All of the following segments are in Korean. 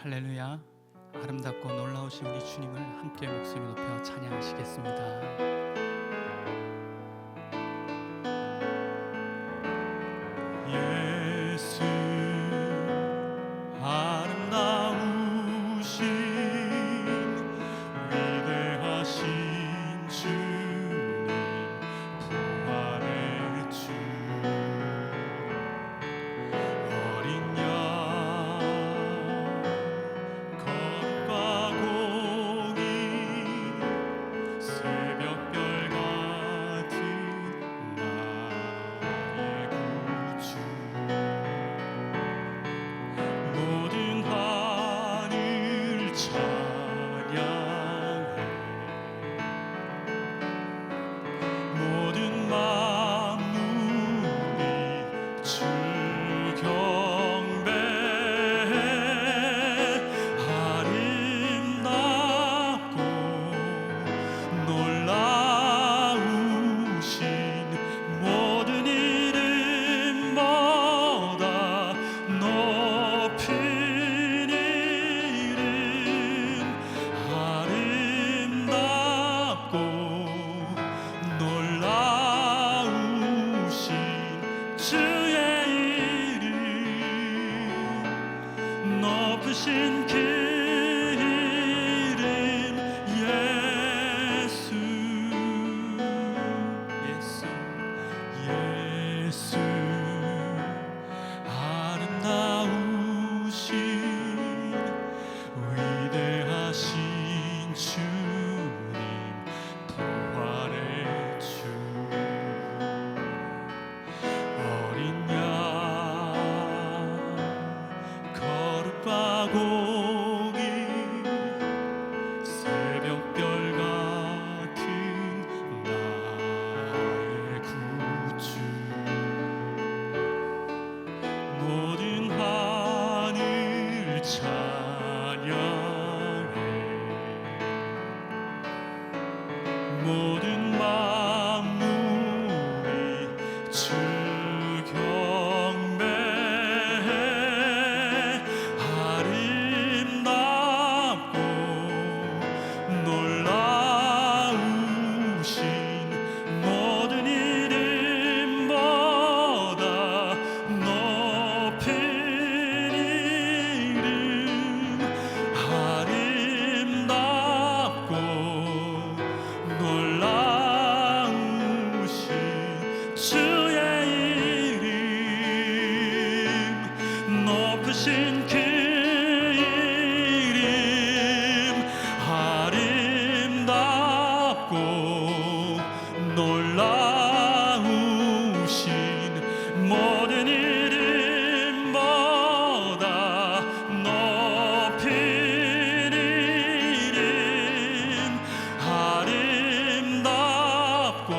할렐루야. 아름답고 놀라우신 우리 주님을 함께 목소리 높여 찬양하시겠습니다. 예수 아름다우신 위대하신 주님 부활의 주 어린 양 거룩과 공의 새벽별 같은 나의 구주 모든 하늘 찬양해 모든 만물이 주 경배해 아름답고 놀라우신 모든 이름보다 높은 이름 아름답고 놀라우신 주의 이름 높으신 그 이름 예수 예수 아름다우신 위대하신 주님 부활의 주 어린 양 거룩과 공의 새벽별 같은 나의 구주 모든 하늘 찬양해 모든 만물이 주 경배해 아름답고 놀라우신 모든 이름보다 높은 이름 아름답고 놀라우신 주의 이름 높으신 그 이름 아름답고 놀라우신 모든 이름보다 높은 이름 아름답고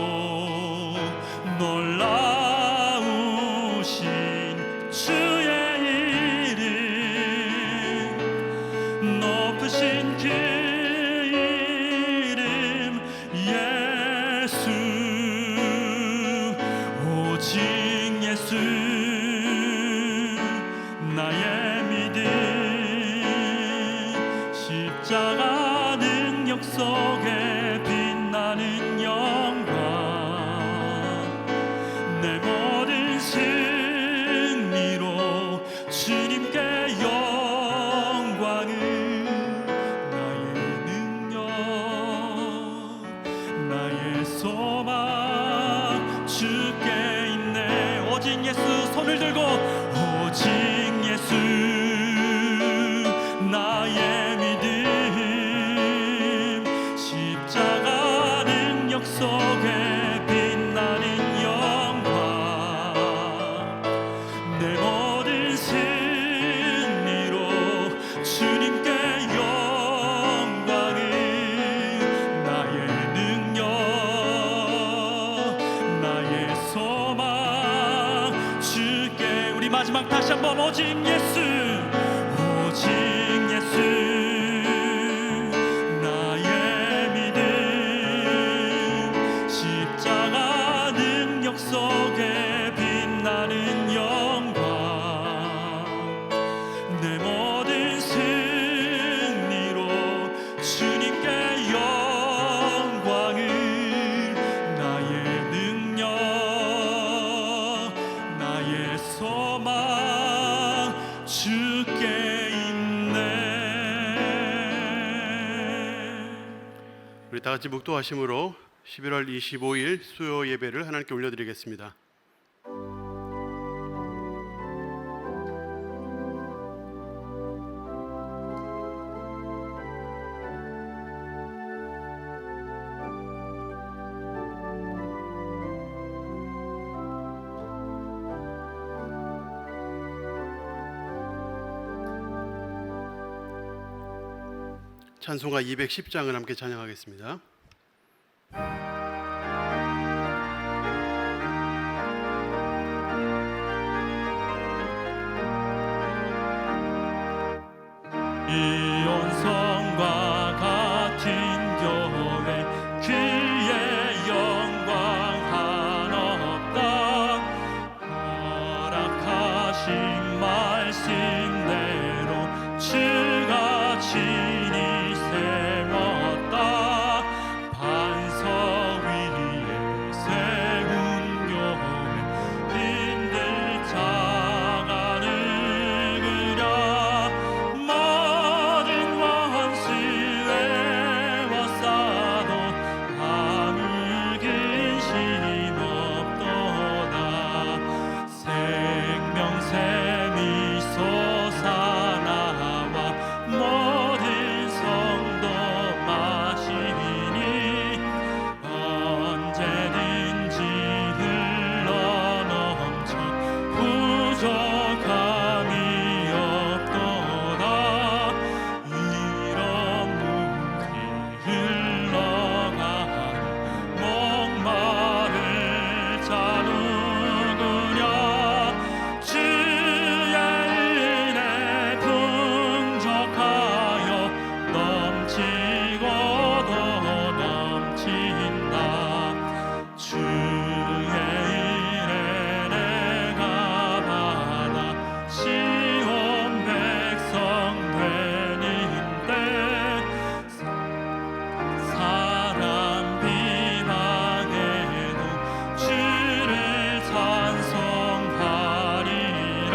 놀라우신 주의 이름 높으신 그 이름 예수 오직 예수 나의 믿음 십자가 능력 속에 빛나는 영광 내 모든 승리로 주님께 영광을 나의 능력 나의 소망 주께 있네 오직 예수 손을 들고 오직 예수 나의 믿음 십자가 능력 속에 빛나는 영광 내 모든 승리로 주님께 다 같이 묵도하심으로 11월 25일 수요 예배를 하나님께 올려드리겠습니다. 찬송가 210장을 함께 찬양하겠습니다. 이 온성과 같은 교회 그의 영광 한없다. 허락하신 말씀대로 주가 친히 세웠다. 반석 위에 세운 교회 빈들 자가를 그려 모든 원수에 워싸도 아무 근심 없도다. 생명샘이 솟아나와 모든 성도 마시니 언제든지 흘러넘쳐 부족함이 없도다. 이런 물이 흘러가는 목마를 자누구랴. 주의 은혜 풍족하여 넘치고 더 넘친다. 주의 은혜 내가 받아 시온 백성 되는데 사람 비방에도 주를 찬송하리라.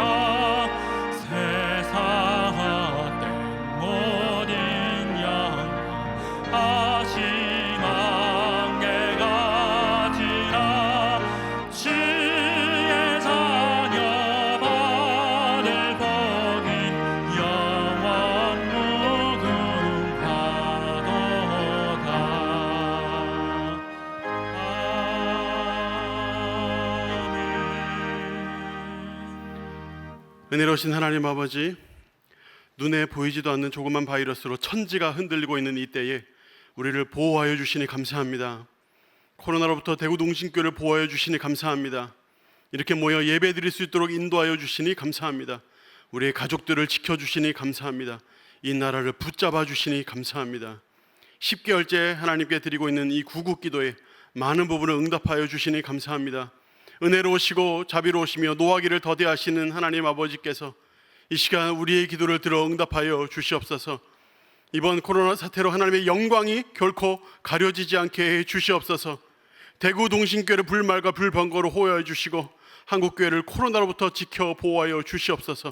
세상 헛된 모든 영광 하신 왕께 가지라. 주의 자녀 받을 복이 영원 무궁하도다. 아멘. 은혜로우신 하나님 아버지, 눈에 보이지도 않는 조그만 바이러스로 천지가 흔들리고 있는 이 때에 우리를 보호하여 주시니 감사합니다. 코로나로부터 대구 동신교를 보호하여 주시니 감사합니다. 이렇게 모여 예배 드릴 수 있도록 인도하여 주시니 감사합니다. 우리의 가족들을 지켜주시니 감사합니다. 이 나라를 붙잡아 주시니 감사합니다. 10개월째 하나님께 드리고 있는 이 구국기도에 많은 부분을 응답하여 주시니 감사합니다. 은혜로우시고 자비로우시며 노하기를 더디하시는 하나님 아버지께서 이 시간 우리의 기도를 들어 응답하여 주시옵소서. 이번 코로나 사태로 하나님의 영광이 결코 가려지지 않게 해 주시옵소서. 대구 동신교회를 불말과 불번거로 호여해 주시고 한국교회를 코로나로부터 지켜 보호하여 주시옵소서.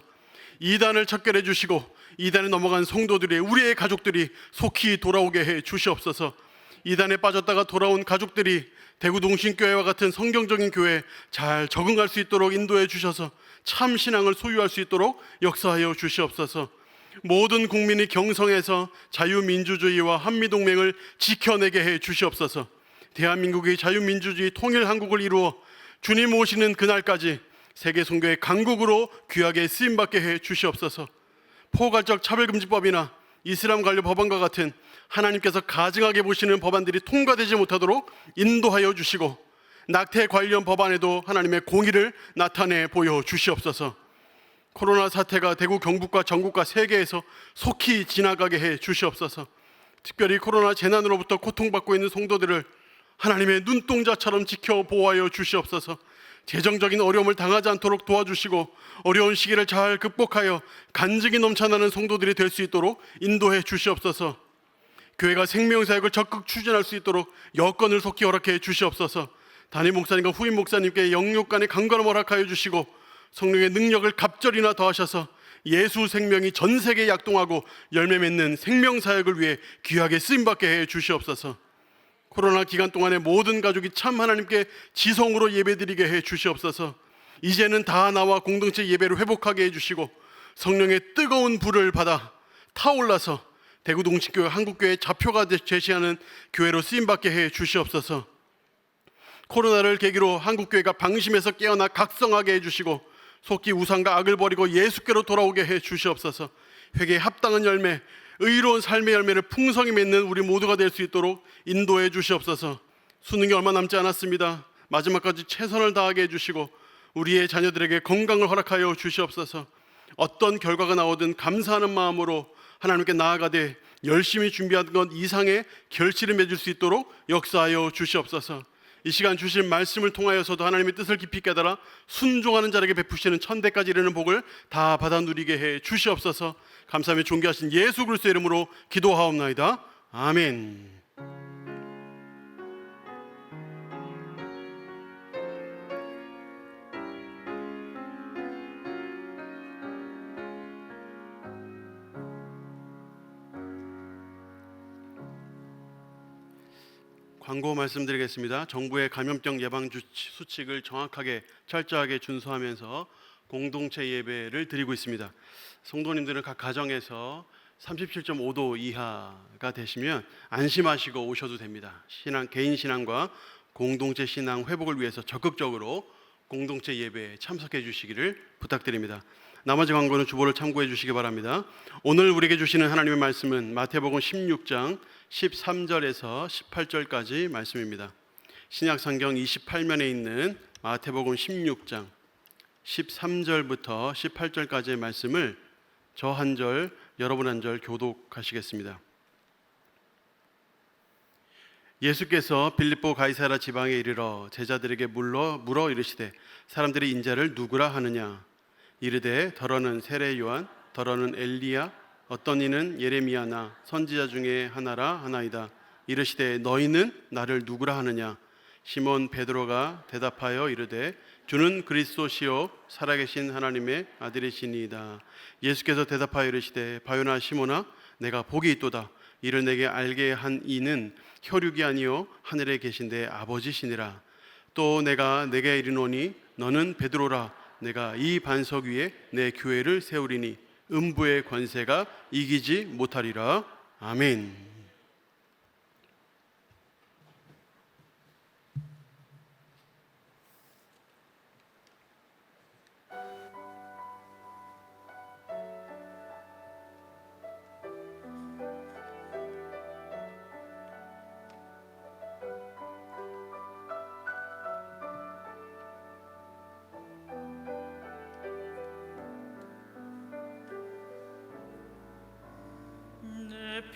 이단을 척결해 주시고 이단에 넘어간 성도들이, 우리의 가족들이 속히 돌아오게 해 주시옵소서. 이단에 빠졌다가 돌아온 가족들이 대구 동신교회와 같은 성경적인 교회에 잘 적응할 수 있도록 인도해 주셔서 참 신앙을 소유할 수 있도록 역사하여 주시옵소서. 모든 국민이 경성에서 자유민주주의와 한미동맹을 지켜내게 해 주시옵소서. 대한민국이 자유민주주의 통일 한국을 이루어 주님 오시는 그날까지 세계 선교의 강국으로 귀하게 쓰임받게 해 주시옵소서. 포괄적 차별금지법이나 이슬람 관련 법안과 같은 하나님께서 가증하게 보시는 법안들이 통과되지 못하도록 인도하여 주시고, 낙태 관련 법안에도 하나님의 공의를 나타내 보여 주시옵소서. 코로나 사태가 대구 경북과 전국과 세계에서 속히 지나가게 해 주시옵소서. 특별히 코로나 재난으로부터 고통받고 있는 성도들을 하나님의 눈동자처럼 지켜 보호하여 주시옵소서. 재정적인 어려움을 당하지 않도록 도와주시고 어려운 시기를 잘 극복하여 간증이 넘쳐나는 성도들이 될 수 있도록 인도해 주시옵소서. 교회가 생명사역을 적극 추진할 수 있도록 여건을 속히 허락해 주시옵소서. 담임 목사님과 후임 목사님께 영육 간의 강건함을 허락하여 주시고 성령의 능력을 갑절이나 더하셔서 예수 생명이 전 세계에 약동하고 열매 맺는 생명사역을 위해 귀하게 쓰임받게 해 주시옵소서. 코로나 기간 동안에 모든 가족이 참 하나님께 지성으로 예배드리게 해 주시옵소서. 이제는 다 나와 공동체 예배를 회복하게 해주시고 성령의 뜨거운 불을 받아 타올라서 대구 동신교회 한국교회 좌표가 제시하는 교회로 쓰임받게 해 주시옵소서. 코로나를 계기로 한국교회가 방심해서 깨어나 각성하게 해주시고 속기 우상과 악을 버리고 예수께로 돌아오게 해 주시옵소서. 회개에 합당한 열매, 의로운 삶의 열매를 풍성히 맺는 우리 모두가 될 수 있도록 인도해 주시옵소서. 수능이 얼마 남지 않았습니다. 마지막까지 최선을 다하게 해주시고 우리의 자녀들에게 건강을 허락하여 주시옵소서. 어떤 결과가 나오든 감사하는 마음으로 하나님께 나아가되 열심히 준비한 것 이상의 결실을 맺을 수 있도록 역사하여 주시옵소서. 이 시간 주신 말씀을 통하여서도 하나님의 뜻을 깊이 깨달아 순종하는 자에게 베푸시는 천대까지 이르는 복을 다 받아 누리게 해 주시옵소서. 감사하며 존귀하신 예수 그리스도의 이름으로 기도하옵나이다. 아멘. 광고 말씀드리겠습니다. 정부의 감염병 예방 수칙을 정확하게 철저하게 준수하면서 공동체 예배를 드리고 있습니다. 성도님들은 각 가정에서 37.5도 이하가 되시면 안심하시고 오셔도 됩니다. 개인 신앙과 공동체 신앙 회복을 위해서 적극적으로 공동체 예배에 참석해 주시기를 부탁드립니다. 나머지 광고는 주보를 참고해 주시기 바랍니다. 오늘 우리에게 주시는 하나님의 말씀은 마태복음 16장 13절에서 18절까지 말씀입니다. 신약성경 28면에 있는 마태복음 16장 13절부터 18절까지의 말씀을 저 한 절, 여러분 한 절 교독하시겠습니다. 예수께서 빌립보 가이사랴 지방에 이르러 제자들에게 물어 이르시되 사람들이 인자를 누구라 하느냐? 이르되 더러는 세례 요한, 더러는 엘리야, 어떤 이는 예레미야나 선지자 중에 하나라 하나이다. 이르시되 너희는 나를 누구라 하느냐? 시몬 베드로가 대답하여 이르되 주는 그리스도시요 살아계신 하나님의 아들이시니이다. 예수께서 대답하여 이르시되 바요나 시몬아 내가 복이 있도다. 이를 내게 알게 한 이는 혈육이 아니요 하늘에 계신데 아버지시니라. 또 내가 내게 이르노니 너는 베드로라. 내가 이 반석 위에 내 교회를 세우리니 음부의 권세가 이기지 못하리라. 아멘.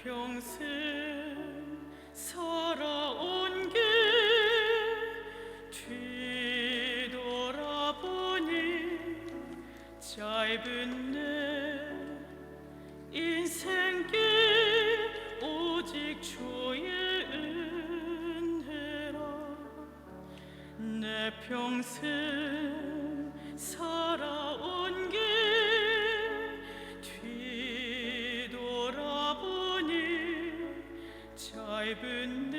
평생 살아온 길 뒤돌아보니 짧은 내 인생길 오직 주의 은혜라. 내 평생 살아온 길 짧은 내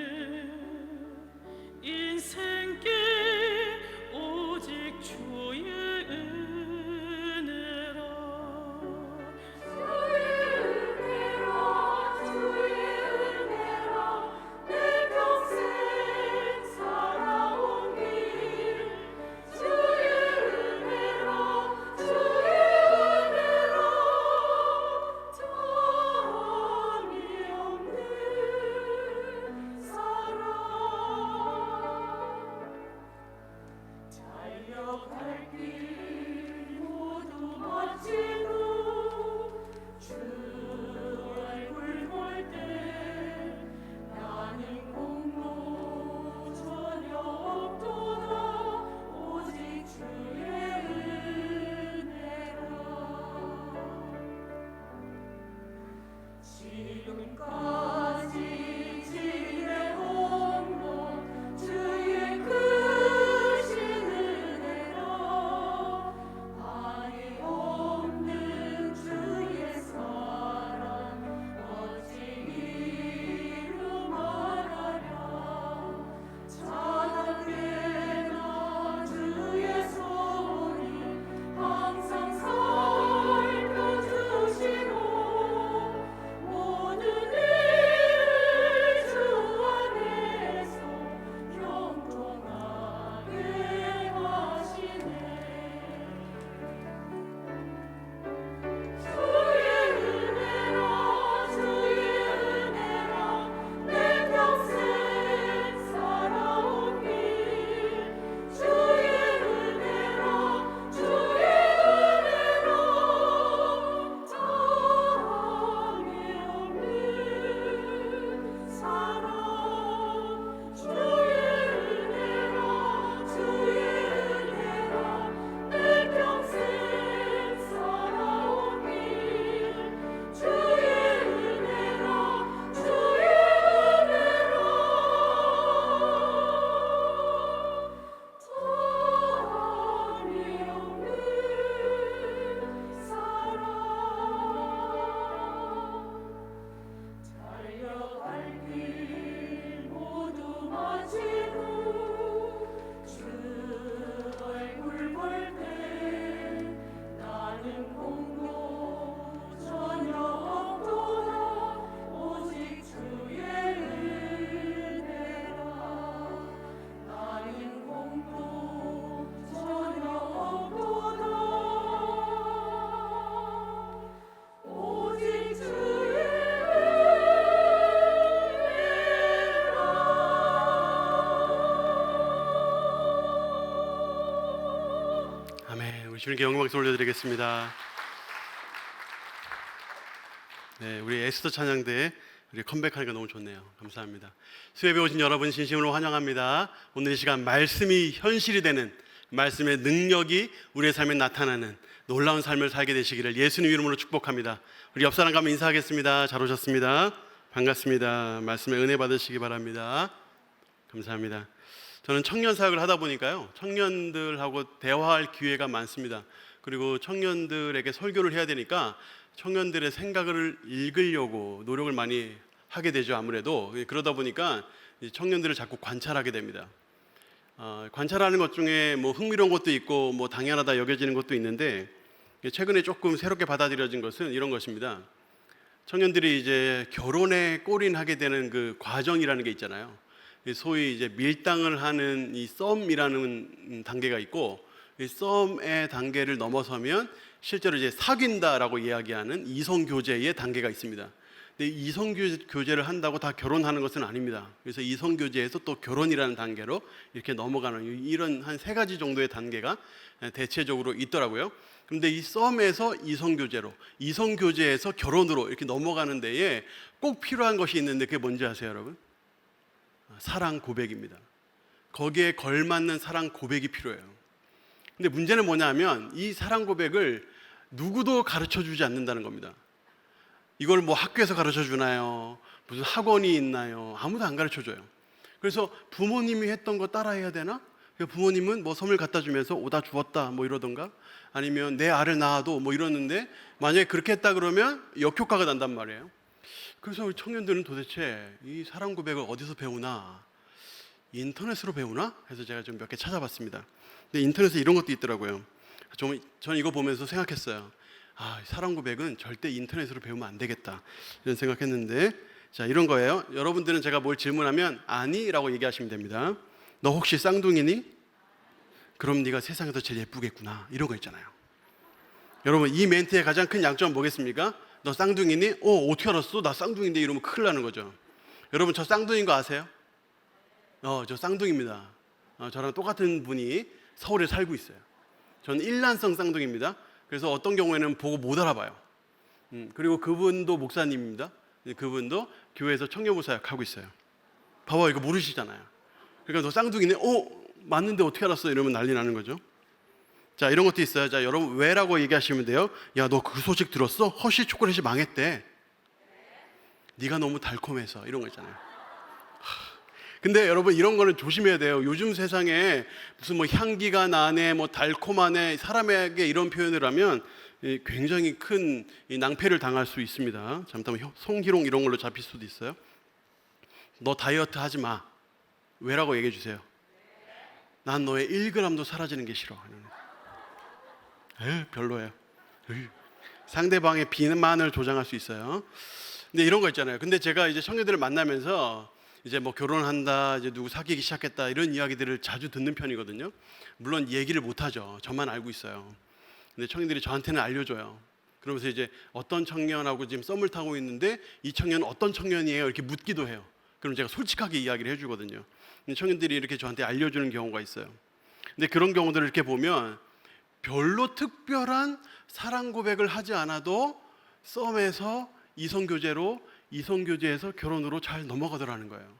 인생길 오직 주의 은혜라. 주의 은혜라 내 평생 살아온 길 주의 은혜라 정이 없는 주님께 영광을 올려드리겠습니다. 네, 우리 에스더 찬양대에 우리 컴백하니까 너무 좋네요. 감사합니다. 수협에 오신 여러분 진심으로 환영합니다. 오늘 이 시간 말씀이 현실이 되는, 말씀의 능력이 우리의 삶에 나타나는 놀라운 삶을 살게 되시기를 예수님 이름으로 축복합니다. 우리 옆 사람 가면 인사하겠습니다. 잘 오셨습니다. 반갑습니다. 말씀에 은혜 받으시기 바랍니다. 감사합니다. 저는 청년 사역을 하다 보니까요, 청년들하고 대화할 기회가 많습니다. 그리고 청년들에게 설교를 해야 되니까 청년들의 생각을 읽으려고 노력을 많이 하게 되죠. 아무래도 그러다 보니까 청년들을 자꾸 관찰하게 됩니다. 관찰하는 것 중에 뭐 흥미로운 것도 있고 뭐 당연하다 여겨지는 것도 있는데, 최근에 조금 새롭게 받아들여진 것은 이런 것입니다. 청년들이 이제 결혼에 골인하게 되는 그 과정이라는 게 있잖아요. 소위 이제 밀당을 하는 이 썸이라는 단계가 있고, 이 썸의 단계를 넘어서면 실제로 이제 사귄다라고 이야기하는 이성 교제의 단계가 있습니다. 근데 이성 교제를 한다고 다 결혼하는 것은 아닙니다. 그래서 이성 교제에서 또 결혼이라는 단계로 이렇게 넘어가는 이런 한 3가지 정도의 단계가 대체적으로 있더라고요. 그런데 이 썸에서 이성 교제로, 이성 교제에서 결혼으로 이렇게 넘어가는 데에 꼭 필요한 것이 있는데, 그게 뭔지 아세요, 여러분? 사랑 고백입니다. 거기에 걸맞는 사랑 고백이 필요해요. 근데 문제는 뭐냐면 이 사랑 고백을 누구도 가르쳐 주지 않는다는 겁니다. 이걸 뭐 학교에서 가르쳐 주나요? 무슨 학원이 있나요? 아무도 안 가르쳐 줘요. 그래서 부모님이 했던 거 따라해야 되나? 부모님은 뭐 선물 갖다 주면서 오다 주었다 뭐 이러던가, 아니면 내 알을 낳아도 뭐 이러는데, 만약에 그렇게 했다 그러면 역효과가 난단 말이에요. 그래서 우리 청년들은 도대체 이 사랑 고백을 어디서 배우나? 인터넷으로 배우나? 해서 제가 좀 몇 개 찾아봤습니다. 근데 인터넷에 이런 것도 있더라고요. 저는 이거 보면서 생각했어요. 사랑 고백은 절대 인터넷으로 배우면 안 되겠다, 이런 생각했는데, 자, 이런 거예요. 여러분들은 제가 뭘 질문하면 아니라고 얘기하시면 됩니다. 너 혹시 쌍둥이니? 그럼 네가 세상에서 제일 예쁘겠구나, 이런 거 있잖아요. 여러분, 이 멘트의 가장 큰 양점은 뭐겠습니까? 너 쌍둥이니? 어떻게 알았어? 나 쌍둥이인데, 이러면 큰일 나는 거죠. 여러분, 저 쌍둥이인 거 아세요? 저 쌍둥이입니다. 저랑 똑같은 분이 서울에 살고 있어요. 저는 일란성 쌍둥이입니다. 그래서 어떤 경우에는 보고 못 알아봐요. 그리고 그분도 목사님입니다. 그분도 교회에서 청년부 사역하고 있어요. 봐봐, 이거 모르시잖아요. 그러니까 너 쌍둥이네? 맞는데 어떻게 알았어? 이러면 난리 나는 거죠. 자, 이런 것도 있어요. 자, 여러분, 왜라고 얘기하시면 돼요. 야, 너 그 소식 들었어? 허쉬 초콜릿이 망했대. 네가 너무 달콤해서, 이런 거 있잖아요. 근데 여러분, 이런 거는 조심해야 돼요. 요즘 세상에 무슨 뭐 향기가 나네, 뭐 달콤하네, 사람에게 이런 표현을 하면 굉장히 큰 낭패를 당할 수 있습니다. 잘못하면 성희롱 이런 걸로 잡힐 수도 있어요. 너 다이어트 하지 마. 왜라고 얘기해 주세요. 난 너의 1g도 사라지는 게 싫어. 별로예요. 상대방의 비만을 조장할 수 있어요. 근데 이런 거 있잖아요. 근데 제가 이제 청년들을 만나면서 이제 뭐 결혼한다, 이제 누구 사귀기 시작했다, 이런 이야기들을 자주 듣는 편이거든요. 물론 얘기를 못 하죠. 저만 알고 있어요. 근데 청년들이 저한테는 알려줘요. 그러면서 이제 어떤 청년하고 지금 썸을 타고 있는데 이 청년은 어떤 청년이에요? 이렇게 묻기도 해요. 그럼 제가 솔직하게 이야기를 해주거든요. 근데 청년들이 이렇게 저한테 알려주는 경우가 있어요. 근데 그런 경우들을 이렇게 보면 별로 특별한 사랑 고백을 하지 않아도 썸에서 이성교제로, 이성교제에서 결혼으로 잘 넘어가더라는 거예요.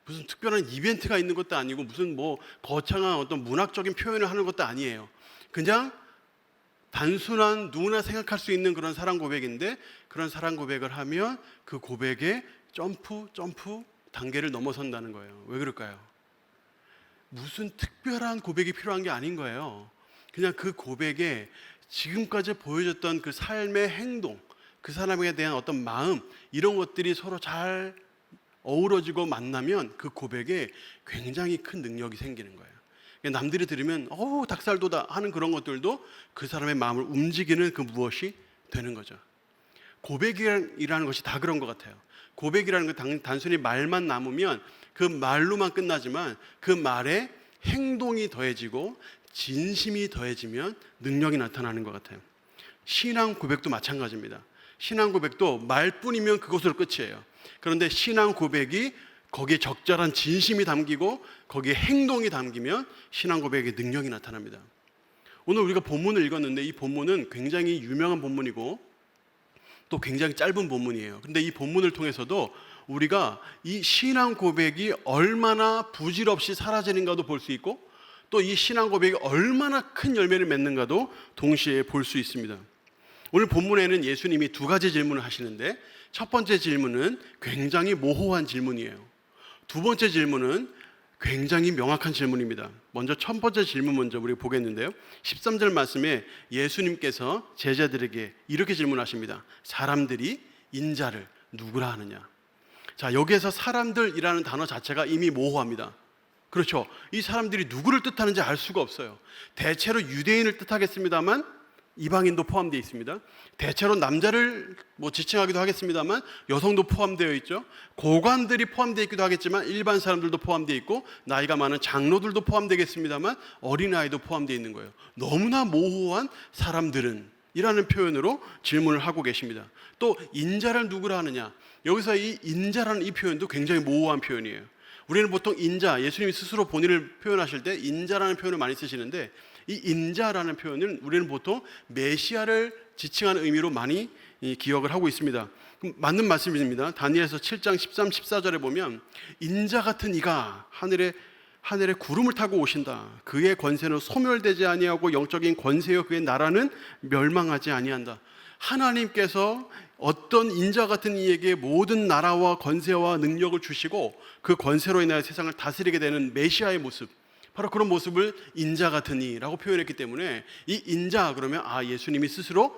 무슨 특별한 이벤트가 있는 것도 아니고 무슨 뭐 거창한 어떤 문학적인 표현을 하는 것도 아니에요. 그냥 단순한 누구나 생각할 수 있는 그런 사랑 고백인데, 그런 사랑 고백을 하면 그 고백에 점프 단계를 넘어선다는 거예요. 왜 그럴까요? 무슨 특별한 고백이 필요한 게 아닌 거예요. 그냥 그 고백에 지금까지 보여줬던 그 삶의 행동, 그 사람에 대한 어떤 마음, 이런 것들이 서로 잘 어우러지고 만나면 그 고백에 굉장히 큰 능력이 생기는 거예요. 남들이 들으면 닭살돋아 하는 그런 것들도 그 사람의 마음을 움직이는 그 무엇이 되는 거죠. 고백이라는 것이 다 그런 것 같아요. 고백이라는 건 단순히 말만 남으면 그 말로만 끝나지만 그 말에 행동이 더해지고 진심이 더해지면 능력이 나타나는 것 같아요. 신앙 고백도 마찬가지입니다. 신앙 고백도 말뿐이면 그것으로 끝이에요. 그런데 신앙 고백이 거기에 적절한 진심이 담기고 거기에 행동이 담기면 신앙 고백의 능력이 나타납니다. 오늘 우리가 본문을 읽었는데 이 본문은 굉장히 유명한 본문이고 또 굉장히 짧은 본문이에요. 근데 이 본문을 통해서도 우리가 이 신앙 고백이 얼마나 부질없이 사라지는가도 볼 수 있고 또 이 신앙 고백이 얼마나 큰 열매를 맺는가도 동시에 볼 수 있습니다. 오늘 본문에는 예수님이 두 가지 질문을 하시는데 첫 번째 질문은 굉장히 모호한 질문이에요. 두 번째 질문은 굉장히 명확한 질문입니다. 먼저 첫 번째 질문 먼저 우리 보겠는데요. 13절 말씀에 예수님께서 제자들에게 이렇게 질문하십니다. 사람들이 인자를 누구라 하느냐? 자, 여기에서 사람들이라는 단어 자체가 이미 모호합니다. 그렇죠. 이 사람들이 누구를 뜻하는지 알 수가 없어요. 대체로 유대인을 뜻하겠습니다만 이방인도 포함되어 있습니다. 대체로 남자를 지칭하기도 하겠습니다만 여성도 포함되어 있죠. 고관들이 포함되어 있기도 하겠지만 일반 사람들도 포함되어 있고 나이가 많은 장로들도 포함되겠습니다만 어린아이도 포함되어 있는 거예요. 너무나 모호한 사람들은 이라는 표현으로 질문을 하고 계십니다. 또 인자를 누구라 하느냐? 여기서 이 인자라는 이 표현도 굉장히 모호한 표현이에요. 우리는 보통 인자, 예수님이 스스로 본인을 표현하실 때 인자라는 표현을 많이 쓰시는데 이 인자라는 표현은 우리는 보통 메시아를 지칭하는 의미로 많이 기억을 하고 있습니다. 맞는 말씀입니다. 다니엘서 7장 13, 14절에 보면 인자 같은 이가 하늘에 구름을 타고 오신다. 그의 권세는 소멸되지 아니하고 영적인 권세요 그의 나라는 멸망하지 아니한다. 하나님께서 어떤 인자 같은 이에게 모든 나라와 권세와 능력을 주시고 그 권세로 인하여 세상을 다스리게 되는 메시아의 모습, 바로 그런 모습을 인자 같은 이라고 표현했기 때문에 이 인자 그러면 예수님이 스스로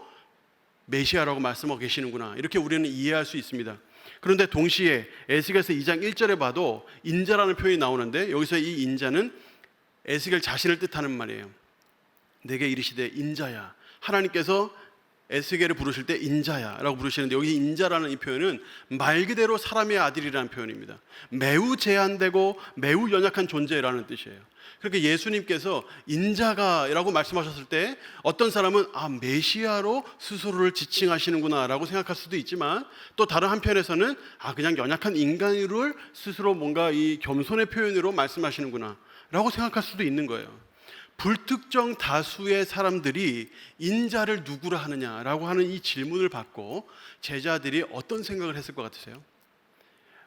메시아라고 말씀하고 계시는구나 이렇게 우리는 이해할 수 있습니다. 그런데 동시에 에스겔서 2장 1절에 봐도 인자라는 표현이 나오는데 여기서 이 인자는 에스겔 자신을 뜻하는 말이에요. 내게 이르시되 인자야. 하나님께서 에스겔을 부르실 때 인자야 라고 부르시는데 여기 인자라는 이 표현은 말 그대로 사람의 아들이라는 표현입니다. 매우 제한되고 매우 연약한 존재라는 뜻이에요. 그렇게 예수님께서 인자가 라고 말씀하셨을 때 어떤 사람은 메시아로 스스로를 지칭하시는구나 라고 생각할 수도 있지만 또 다른 한편에서는 그냥 연약한 인간을 스스로 뭔가 이 겸손의 표현으로 말씀하시는구나 라고 생각할 수도 있는 거예요. 불특정 다수의 사람들이 인자를 누구라 하느냐라고 하는 이 질문을 받고 제자들이 어떤 생각을 했을 것 같으세요?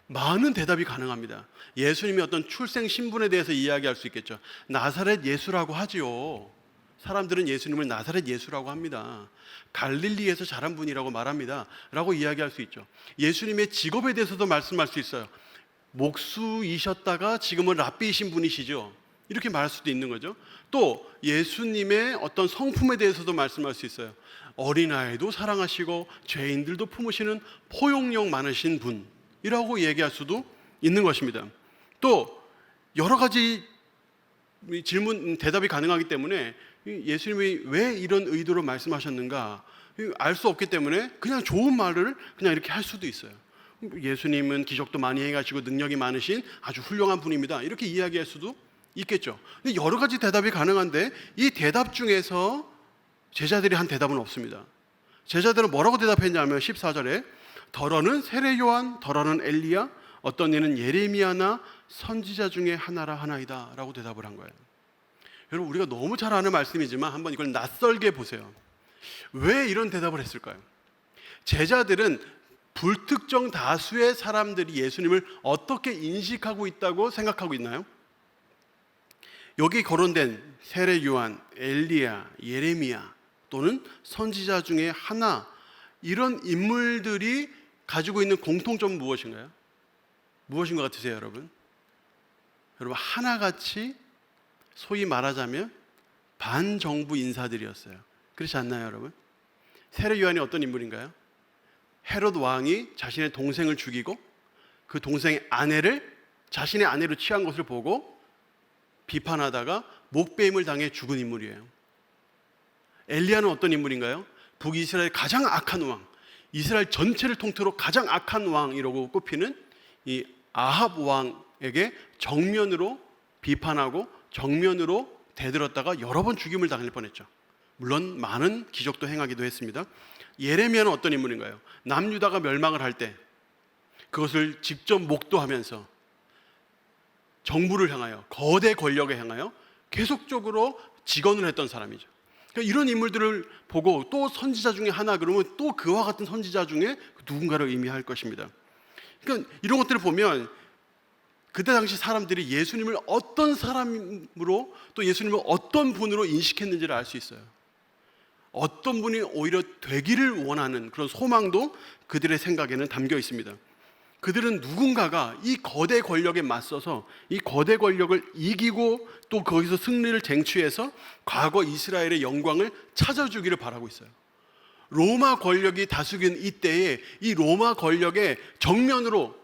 많은 대답이 가능합니다. 예수님이 어떤 출생 신분에 대해서 이야기할 수 있겠죠. 나사렛 예수라고 하지요. 사람들은 예수님을 나사렛 예수라고 합니다. 갈릴리에서 자란 분이라고 말합니다 라고 이야기할 수 있죠. 예수님의 직업에 대해서도 말씀할 수 있어요. 목수이셨다가 지금은 랍비이신 분이시죠. 이렇게 말할 수도 있는 거죠. 또 예수님의 어떤 성품에 대해서도 말씀할 수 있어요. 어린아이도 사랑하시고 죄인들도 품으시는 포용력 많으신 분이라고 얘기할 수도 있는 것입니다. 또 여러 가지 대답이 가능하기 때문에 예수님이 왜 이런 의도로 말씀하셨는가 알 수 없기 때문에 그냥 좋은 말을 그냥 이렇게 할 수도 있어요. 예수님은 기적도 많이 행하시고 능력이 많으신 아주 훌륭한 분입니다. 이렇게 이야기할 수도 있겠죠. 근데 여러 가지 대답이 가능한데 이 대답 중에서 제자들이 한 대답은 없습니다. 제자들은 뭐라고 대답했냐면 14절에 더러는 세례 요한, 더러는 엘리야, 어떤 이는 예레미야나 선지자 중에 하나라 하나이다 라고 대답을 한 거예요. 여러분 우리가 너무 잘 아는 말씀이지만 한번 이걸 낯설게 보세요. 왜 이런 대답을 했을까요? 제자들은 불특정 다수의 사람들이 예수님을 어떻게 인식하고 있다고 생각하고 있나요? 여기 거론된 세례 요한, 엘리야, 예레미야 또는 선지자 중에 하나 이런 인물들이 가지고 있는 공통점은 무엇인가요? 무엇인 것 같으세요, 여러분? 여러분 하나같이 소위 말하자면 반정부 인사들이었어요. 그렇지 않나요, 여러분? 세례 요한이 어떤 인물인가요? 헤롯 왕이 자신의 동생을 죽이고 그 동생의 아내를 자신의 아내로 취한 것을 보고 비판하다가 목베임을 당해 죽은 인물이에요. 엘리야는 어떤 인물인가요? 북이스라엘 가장 악한 왕, 이스라엘 전체를 통틀어 가장 악한 왕이라고 꼽히는 이 아합 왕에게 정면으로 비판하고 정면으로 대들었다가 여러 번 죽임을 당할 뻔했죠. 물론 많은 기적도 행하기도 했습니다. 예레미야는 어떤 인물인가요? 남유다가 멸망을 할 때 그것을 직접 목도하면서 정부를 향하여 거대 권력에 향하여 계속적으로 직언을 했던 사람이죠. 그러니까 이런 인물들을 보고 또 선지자 중에 하나 그러면 또 그와 같은 선지자 중에 누군가를 의미할 것입니다. 그러니까 이런 것들을 보면 그때 당시 사람들이 예수님을 어떤 사람으로 또 예수님을 어떤 분으로 인식했는지를 알 수 있어요. 어떤 분이 오히려 되기를 원하는 그런 소망도 그들의 생각에는 담겨 있습니다. 그들은 누군가가 이 거대 권력에 맞서서 이 거대 권력을 이기고 또 거기서 승리를 쟁취해서 과거 이스라엘의 영광을 찾아주기를 바라고 있어요. 로마 권력이 다스린 이때에 이 로마 권력의 정면으로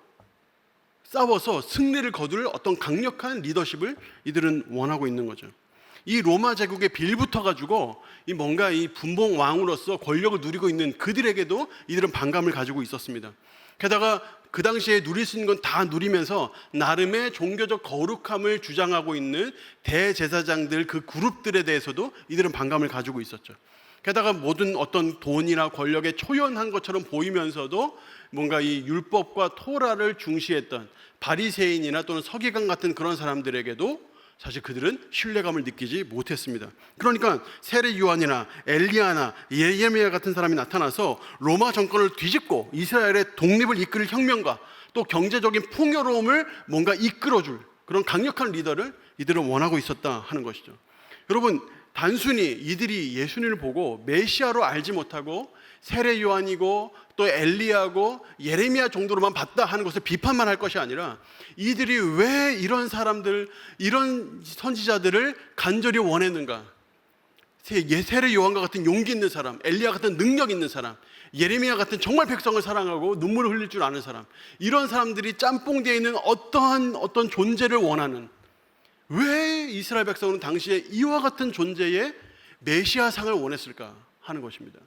싸워서 승리를 거둘 어떤 강력한 리더십을 이들은 원하고 있는 거죠. 이 로마 제국에 빌붙어 가지고 이 뭔가 이 분봉 왕으로서 권력을 누리고 있는 그들에게도 이들은 반감을 가지고 있었습니다. 게다가 그 당시에 누릴 수 있는 건 다 누리면서 나름의 종교적 거룩함을 주장하고 있는 대제사장들 그 그룹들에 대해서도 이들은 반감을 가지고 있었죠. 게다가 모든 어떤 돈이나 권력에 초연한 것처럼 보이면서도 뭔가 이 율법과 토라를 중시했던 바리새인이나 또는 서기관 같은 그런 사람들에게도 사실 그들은 신뢰감을 느끼지 못했습니다. 그러니까 세례 요한이나 엘리야나 예레미야 같은 사람이 나타나서 로마 정권을 뒤집고 이스라엘의 독립을 이끌 혁명가 또 경제적인 풍요로움을 뭔가 이끌어줄 그런 강력한 리더를 이들은 원하고 있었다 하는 것이죠. 여러분, 단순히 이들이 예수님을 보고 메시아로 알지 못하고 세례 요한이고 또 엘리야고 예레미야 정도로만 봤다 하는 것을 비판만 할 것이 아니라 이들이 왜 이런 사람들, 이런 선지자들을 간절히 원했는가? 세례 요한과 같은 용기 있는 사람, 엘리야 같은 능력 있는 사람, 예레미야 같은 정말 백성을 사랑하고 눈물을 흘릴 줄 아는 사람, 이런 사람들이 짬뽕되어 있는 어떤 존재를 원하는, 왜 이스라엘 백성은 당시에 이와 같은 존재의 메시아상을 원했을까 하는 것입니다.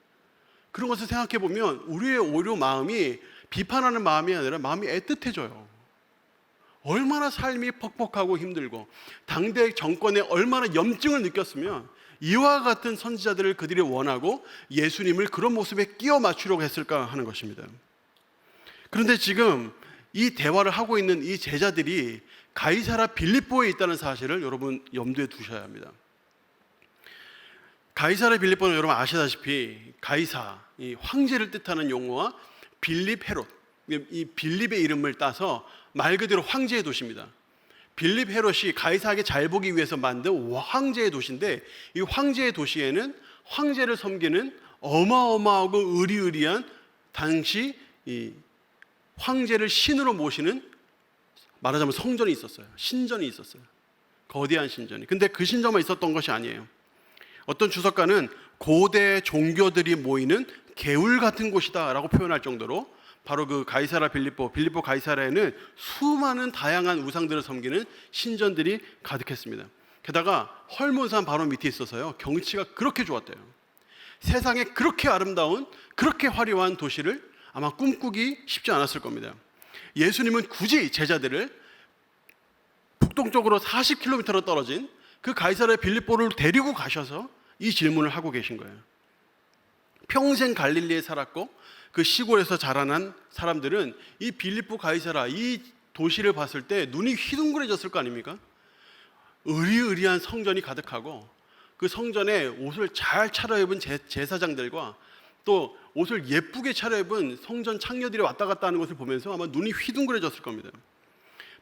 그런 것을 생각해 보면 우리의 오히려 마음이 비판하는 마음이 아니라 마음이 애틋해져요. 얼마나 삶이 퍽퍽하고 힘들고 당대 정권에 얼마나 염증을 느꼈으면 이와 같은 선지자들을 그들이 원하고 예수님을 그런 모습에 끼워 맞추려고 했을까 하는 것입니다. 그런데 지금 이 대화를 하고 있는 이 제자들이 가이사라 빌립보에 있다는 사실을 여러분 염두에 두셔야 합니다. 가이사라 빌립보는 여러분 아시다시피 가이사, 이 황제를 뜻하는 용어와 빌립 헤롯, 이 빌립의 이름을 따서 말 그대로 황제의 도시입니다. 빌립 헤롯이 가이사에게 잘 보기 위해서 만든 황제의 도시인데 이 황제의 도시에는 황제를 섬기는 어마어마하고 의리의리한 당시 이 황제를 신으로 모시는 말하자면 성전이 있었어요. 신전이 있었어요. 거대한 신전이. 근데 그 신전만 있었던 것이 아니에요. 어떤 주석가는 고대 종교들이 모이는 개울 같은 곳이다라고 표현할 정도로 바로 그 가이사라 빌립보 가이사라에는 수많은 다양한 우상들을 섬기는 신전들이 가득했습니다. 게다가 헐몬산 바로 밑에 있어서요, 경치가 그렇게 좋았대요. 세상에 그렇게 아름다운, 그렇게 화려한 도시를 아마 꿈꾸기 쉽지 않았을 겁니다. 예수님은 굳이 제자들을 북동쪽으로 40km로 떨어진 그 가이사라 빌립보를 데리고 가셔서 이 질문을 하고 계신 거예요. 평생 갈릴리에 살았고 그 시골에서 자라난 사람들은 이 빌립보 가이사라 이 도시를 봤을 때 눈이 휘둥그레졌을 거 아닙니까? 의리의리한 성전이 가득하고 그 성전에 옷을 잘 차려입은 제사장들과 또 옷을 예쁘게 차려입은 성전 창녀들이 왔다 갔다 하는 것을 보면서 아마 눈이 휘둥그레졌을 겁니다.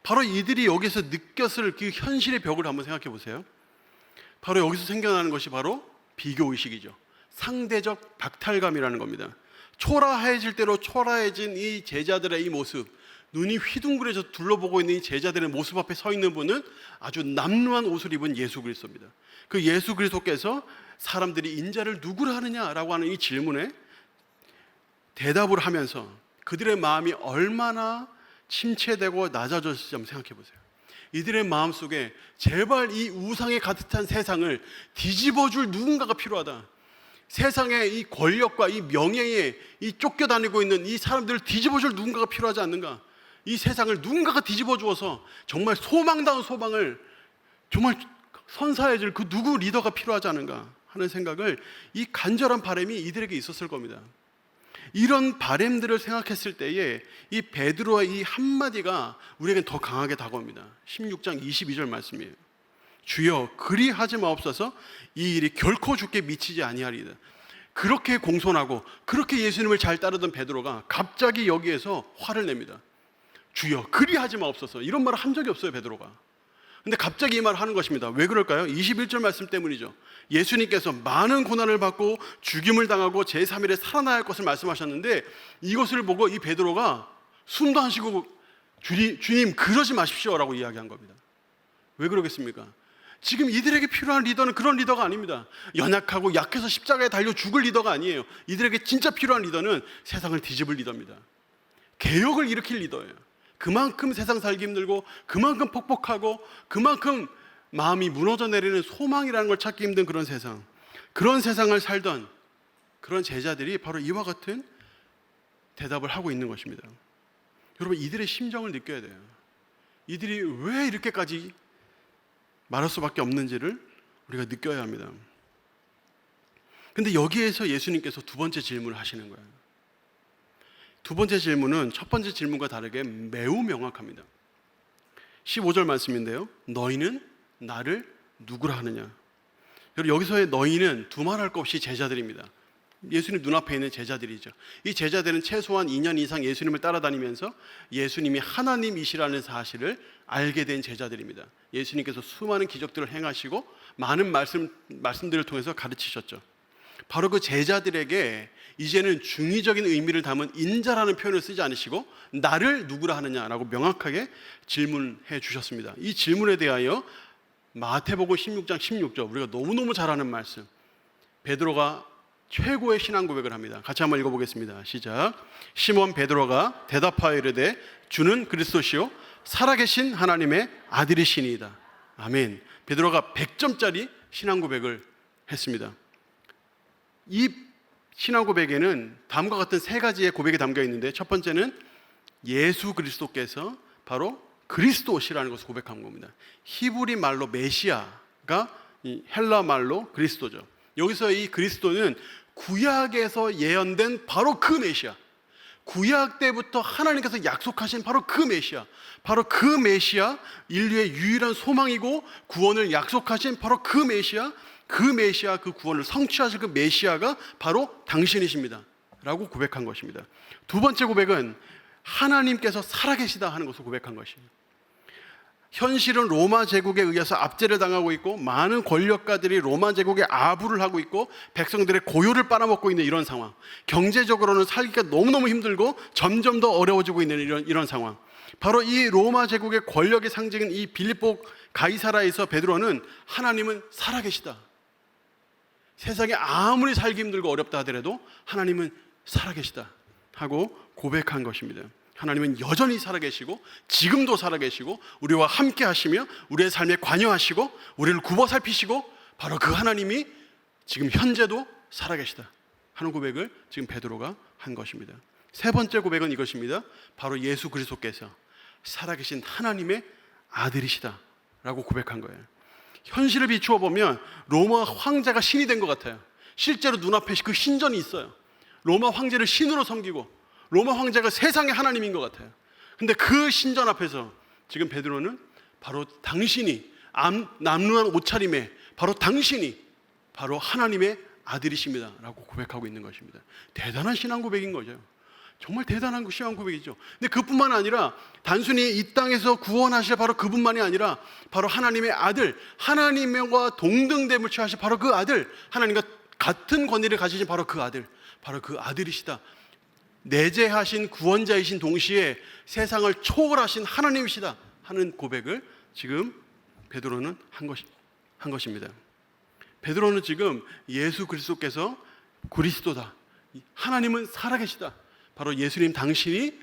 바로 이들이 여기서 느꼈을 그 현실의 벽을 한번 생각해 보세요. 바로 여기서 생겨나는 것이 바로 비교의식이죠. 상대적 박탈감이라는 겁니다. 초라해질 대로 초라해진 이 제자들의 이 모습, 눈이 휘둥그레져 둘러보고 있는 이 제자들의 모습 앞에 서 있는 분은 아주 남루한 옷을 입은 예수 그리스도입니다. 그 예수 그리스도께서 사람들이 인자를 누구라 하느냐라고 하는 이 질문에 대답을 하면서 그들의 마음이 얼마나 침체되고 낮아졌을지 한번 생각해 보세요. 이들의 마음속에 제발 이 우상에 가득 찬 세상을 뒤집어줄 누군가가 필요하다. 세상의 이 권력과 이 명예에 이 쫓겨다니고 있는 이 사람들을 뒤집어줄 누군가가 필요하지 않는가. 이 세상을 누군가가 뒤집어 주어서 정말 소망다운 소망을 정말 선사해줄 그 누구 리더가 필요하지 않은가 하는 생각을, 이 간절한 바람이 이들에게 있었을 겁니다. 이런 바람들을 생각했을 때에 이 베드로의 이 한마디가 우리에겐 더 강하게 다가옵니다. 16장 22절 말씀이에요. 주여 그리하지 마옵소서. 이 일이 결코 주께 미치지 아니하리이다. 그렇게 공손하고 그렇게 예수님을 잘 따르던 베드로가 갑자기 여기에서 화를 냅니다. 주여 그리하지 마옵소서. 이런 말을 한 적이 없어요, 베드로가. 근데 갑자기 이 말을 하는 것입니다. 왜 그럴까요? 21절 말씀 때문이죠. 예수님께서 많은 고난을 받고 죽임을 당하고 제3일에 살아나야 할 것을 말씀하셨는데, 이것을 보고 이 베드로가 숨도 안 쉬고 주님 그러지 마십시오 라고 이야기한 겁니다. 왜 그러겠습니까? 지금 이들에게 필요한 리더는 그런 리더가 아닙니다. 연약하고 약해서 십자가에 달려 죽을 리더가 아니에요. 이들에게 진짜 필요한 리더는 세상을 뒤집을 리더입니다. 개혁을 일으킬 리더예요. 그만큼 세상 살기 힘들고, 그만큼 폭복하고, 그만큼 마음이 무너져 내리는 소망이라는 걸 찾기 힘든 그런 세상, 그런 세상을 살던 그런 제자들이 바로 이와 같은 대답을 하고 있는 것입니다. 여러분, 이들의 심정을 느껴야 돼요. 이들이 왜 이렇게까지 말할 수밖에 없는지를 우리가 느껴야 합니다. 근데 여기에서 예수님께서 두 번째 질문을 하시는 거예요. 두 번째 질문은 첫 번째 질문과 다르게 매우 명확합니다. 15절 말씀인데요, 너희는 나를 누구라 하느냐. 여러분, 여기서의 너희는 두말할 것 없이 제자들입니다. 예수님 눈앞에 있는 제자들이죠. 이 제자들은 최소한 2년 이상 예수님을 따라다니면서 예수님이 하나님이시라는 사실을 알게 된 제자들입니다. 예수님께서 수많은 기적들을 행하시고 많은 말씀들을 통해서 가르치셨죠. 바로 그 제자들에게 이제는 중의적인 의미를 담은 인자라는 표현을 쓰지 않으시고 나를 누구라 하느냐라고 명확하게 질문해 주셨습니다. 이 질문에 대하여 마태복음 16장 16절, 우리가 너무너무 잘 아는 말씀, 베드로가 최고의 신앙 고백을 합니다. 같이 한번 읽어보겠습니다. 시작. 시몬 베드로가 대답하여 이르되 주는 그리스도시요 살아계신 하나님의 아들이시니이다. 아멘. 베드로가 100점짜리 신앙 고백을 했습니다. 이 신앙 고백에는 다음과 같은 세 가지의 고백이 담겨 있는데, 첫 번째는 예수 그리스도께서 바로 그리스도시라는 것을 고백한 겁니다. 히브리 말로 메시아가 헬라 말로 그리스도죠. 여기서 이 그리스도는 구약에서 예언된 바로 그 메시아, 구약 때부터 하나님께서 약속하신 바로 그 메시아, 바로 그 메시아, 인류의 유일한 소망이고 구원을 약속하신 바로 그 메시아, 그 구원을 성취하실 그 메시아가 바로 당신이십니다 라고 고백한 것입니다. 두 번째 고백은 하나님께서 살아계시다 하는 것을 고백한 것입니다. 현실은 로마 제국에 의해서 압제를 당하고 있고, 많은 권력가들이 로마 제국에 아부를 하고 있고, 백성들의 고요를 빨아먹고 있는 이런 상황, 경제적으로는 살기가 너무너무 힘들고 점점 더 어려워지고 있는 이런 상황, 바로 이 로마 제국의 권력의 상징인 이 빌립보 가이사라에서 베드로는 하나님은 살아계시다, 세상에 아무리 살기 힘들고 어렵다 하더라도 하나님은 살아계시다 하고 고백한 것입니다. 하나님은 여전히 살아계시고 지금도 살아계시고 우리와 함께 하시며 우리의 삶에 관여하시고 우리를 굽어 살피시고, 바로 그 하나님이 지금 현재도 살아계시다 하는 고백을 지금 베드로가 한 것입니다. 세 번째 고백은 이것입니다. 바로 예수 그리스도께서 살아계신 하나님의 아들이시다 라고 고백한 거예요. 현실을 비추어 보면 로마 황제가 신이 된 것 같아요. 실제로 눈앞에 그 신전이 있어요. 로마 황제를 신으로 섬기고 로마 황제가 세상의 하나님인 것 같아요. 근데 그 신전 앞에서 지금 베드로는 바로 당신이 남루한 옷차림에 바로 당신이 바로 하나님의 아들이십니다 라고 고백하고 있는 것입니다. 대단한 신앙 고백인 거죠. 정말 대단한 신앙 고백이죠. 근데 그뿐만 아니라 단순히 이 땅에서 구원하실 바로 그분만이 아니라 바로 하나님의 아들, 하나님과 동등됨을 취하실 바로 그 아들, 하나님과 같은 권위를 가지신 바로 그 아들, 바로 그 아들이시다, 내재하신 구원자이신 동시에 세상을 초월하신 하나님이시다 하는 고백을 지금 베드로는 한 것입니다. 베드로는 지금 예수 그리스도께서 그리스도다, 하나님은 살아계시다, 바로 예수님 당신이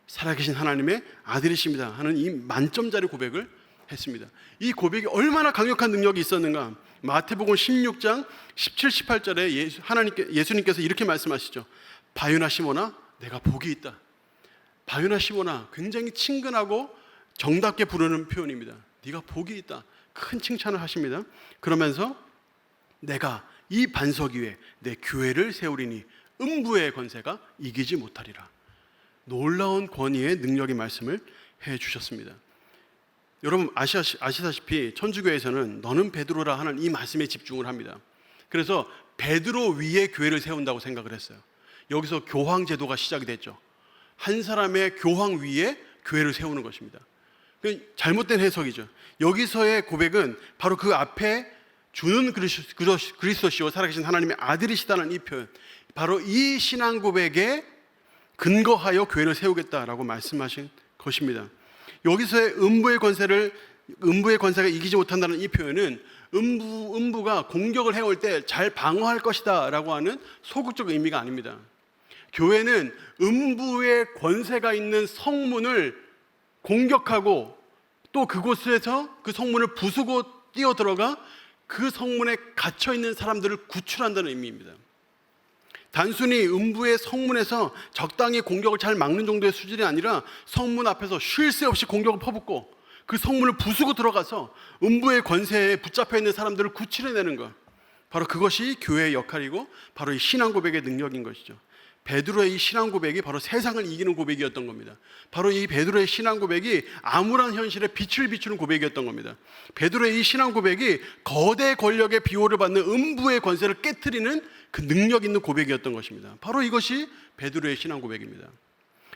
살아계신 하나님의 아들이십니다 하는 이 만점짜리 고백을 했습니다. 이 고백이 얼마나 강력한 능력이 있었는가. 마태복음 16장 17, 18절에 예수님께서 이렇게 말씀하시죠. 바요나 시몬아 내가 복이 있다. 바요나 시몬아, 굉장히 친근하고 정답게 부르는 표현입니다. 네가 복이 있다, 큰 칭찬을 하십니다. 그러면서 내가 이 반석 위에 내 교회를 세우리니 음부의 권세가 이기지 못하리라. 놀라운 권위의 능력의 말씀을 해 주셨습니다. 여러분 아시다시피 천주교에서는 너는 베드로라 하는 이 말씀에 집중을 합니다. 그래서 베드로 위에 교회를 세운다고 생각을 했어요. 여기서 교황 제도가 시작이 됐죠. 한 사람의 교황 위에 교회를 세우는 것입니다. 잘못된 해석이죠. 여기서의 고백은 바로 그 앞에 주는 그리스도시요 살아계신 하나님의 아들이시다는 이 표현, 바로 이 신앙 고백에 근거하여 교회를 세우겠다라고 말씀하신 것입니다. 여기서의 음부의 권세가 이기지 못한다는 이 표현은 음부가 공격을 해올 때 잘 방어할 것이다 라고 하는 소극적 의미가 아닙니다. 교회는 음부의 권세가 있는 성문을 공격하고 또 그곳에서 그 성문을 부수고 뛰어들어가 그 성문에 갇혀있는 사람들을 구출한다는 의미입니다. 단순히 음부의 성문에서 적당히 공격을 잘 막는 정도의 수준이 아니라 성문 앞에서 쉴 새 없이 공격을 퍼붓고 그 성문을 부수고 들어가서 음부의 권세에 붙잡혀 있는 사람들을 구출해내는 것, 바로 그것이 교회의 역할이고 바로 이 신앙 고백의 능력인 것이죠. 베드로의 이 신앙 고백이 바로 세상을 이기는 고백이었던 겁니다. 바로 이 베드로의 신앙 고백이 암울한 현실에 빛을 비추는 고백이었던 겁니다. 베드로의 이 신앙 고백이 거대 권력의 비호를 받는 음부의 권세를 깨트리는 그 능력 있는 고백이었던 것입니다. 바로 이것이 베드로의 신앙 고백입니다.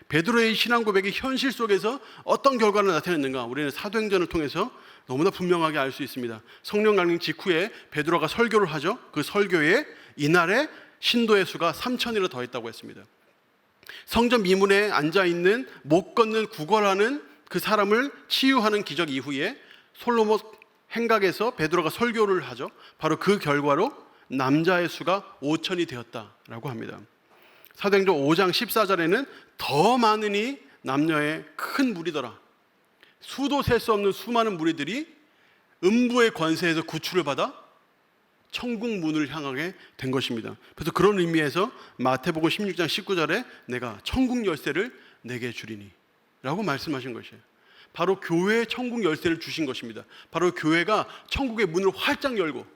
베드로의 신앙 고백이 현실 속에서 어떤 결과를 나타냈는가, 우리는 사도행전을 통해서 너무나 분명하게 알 수 있습니다. 성령 강림 직후에 베드로가 설교를 하죠. 그 설교에 이날에 신도의 수가 3,000이나 더했다고 했습니다. 성전 미문에 앉아있는 못 걷는 구걸하는 그 사람을 치유하는 기적 이후에 솔로몬 행각에서 베드로가 설교를 하죠. 바로 그 결과로 남자의 수가 5,000이 되었다라고 합니다. 사도행전 5장 14절에는 더 많으니 남녀의 큰 무리더라. 수도 셀 수 없는 수많은 무리들이 음부의 권세에서 구출을 받아 천국 문을 향하게 된 것입니다. 그래서 그런 의미에서 마태복음 16장 19절에 내가 천국 열쇠를 내게 주리니 라고 말씀하신 것이에요. 바로 교회에 천국 열쇠를 주신 것입니다. 바로 교회가 천국의 문을 활짝 열고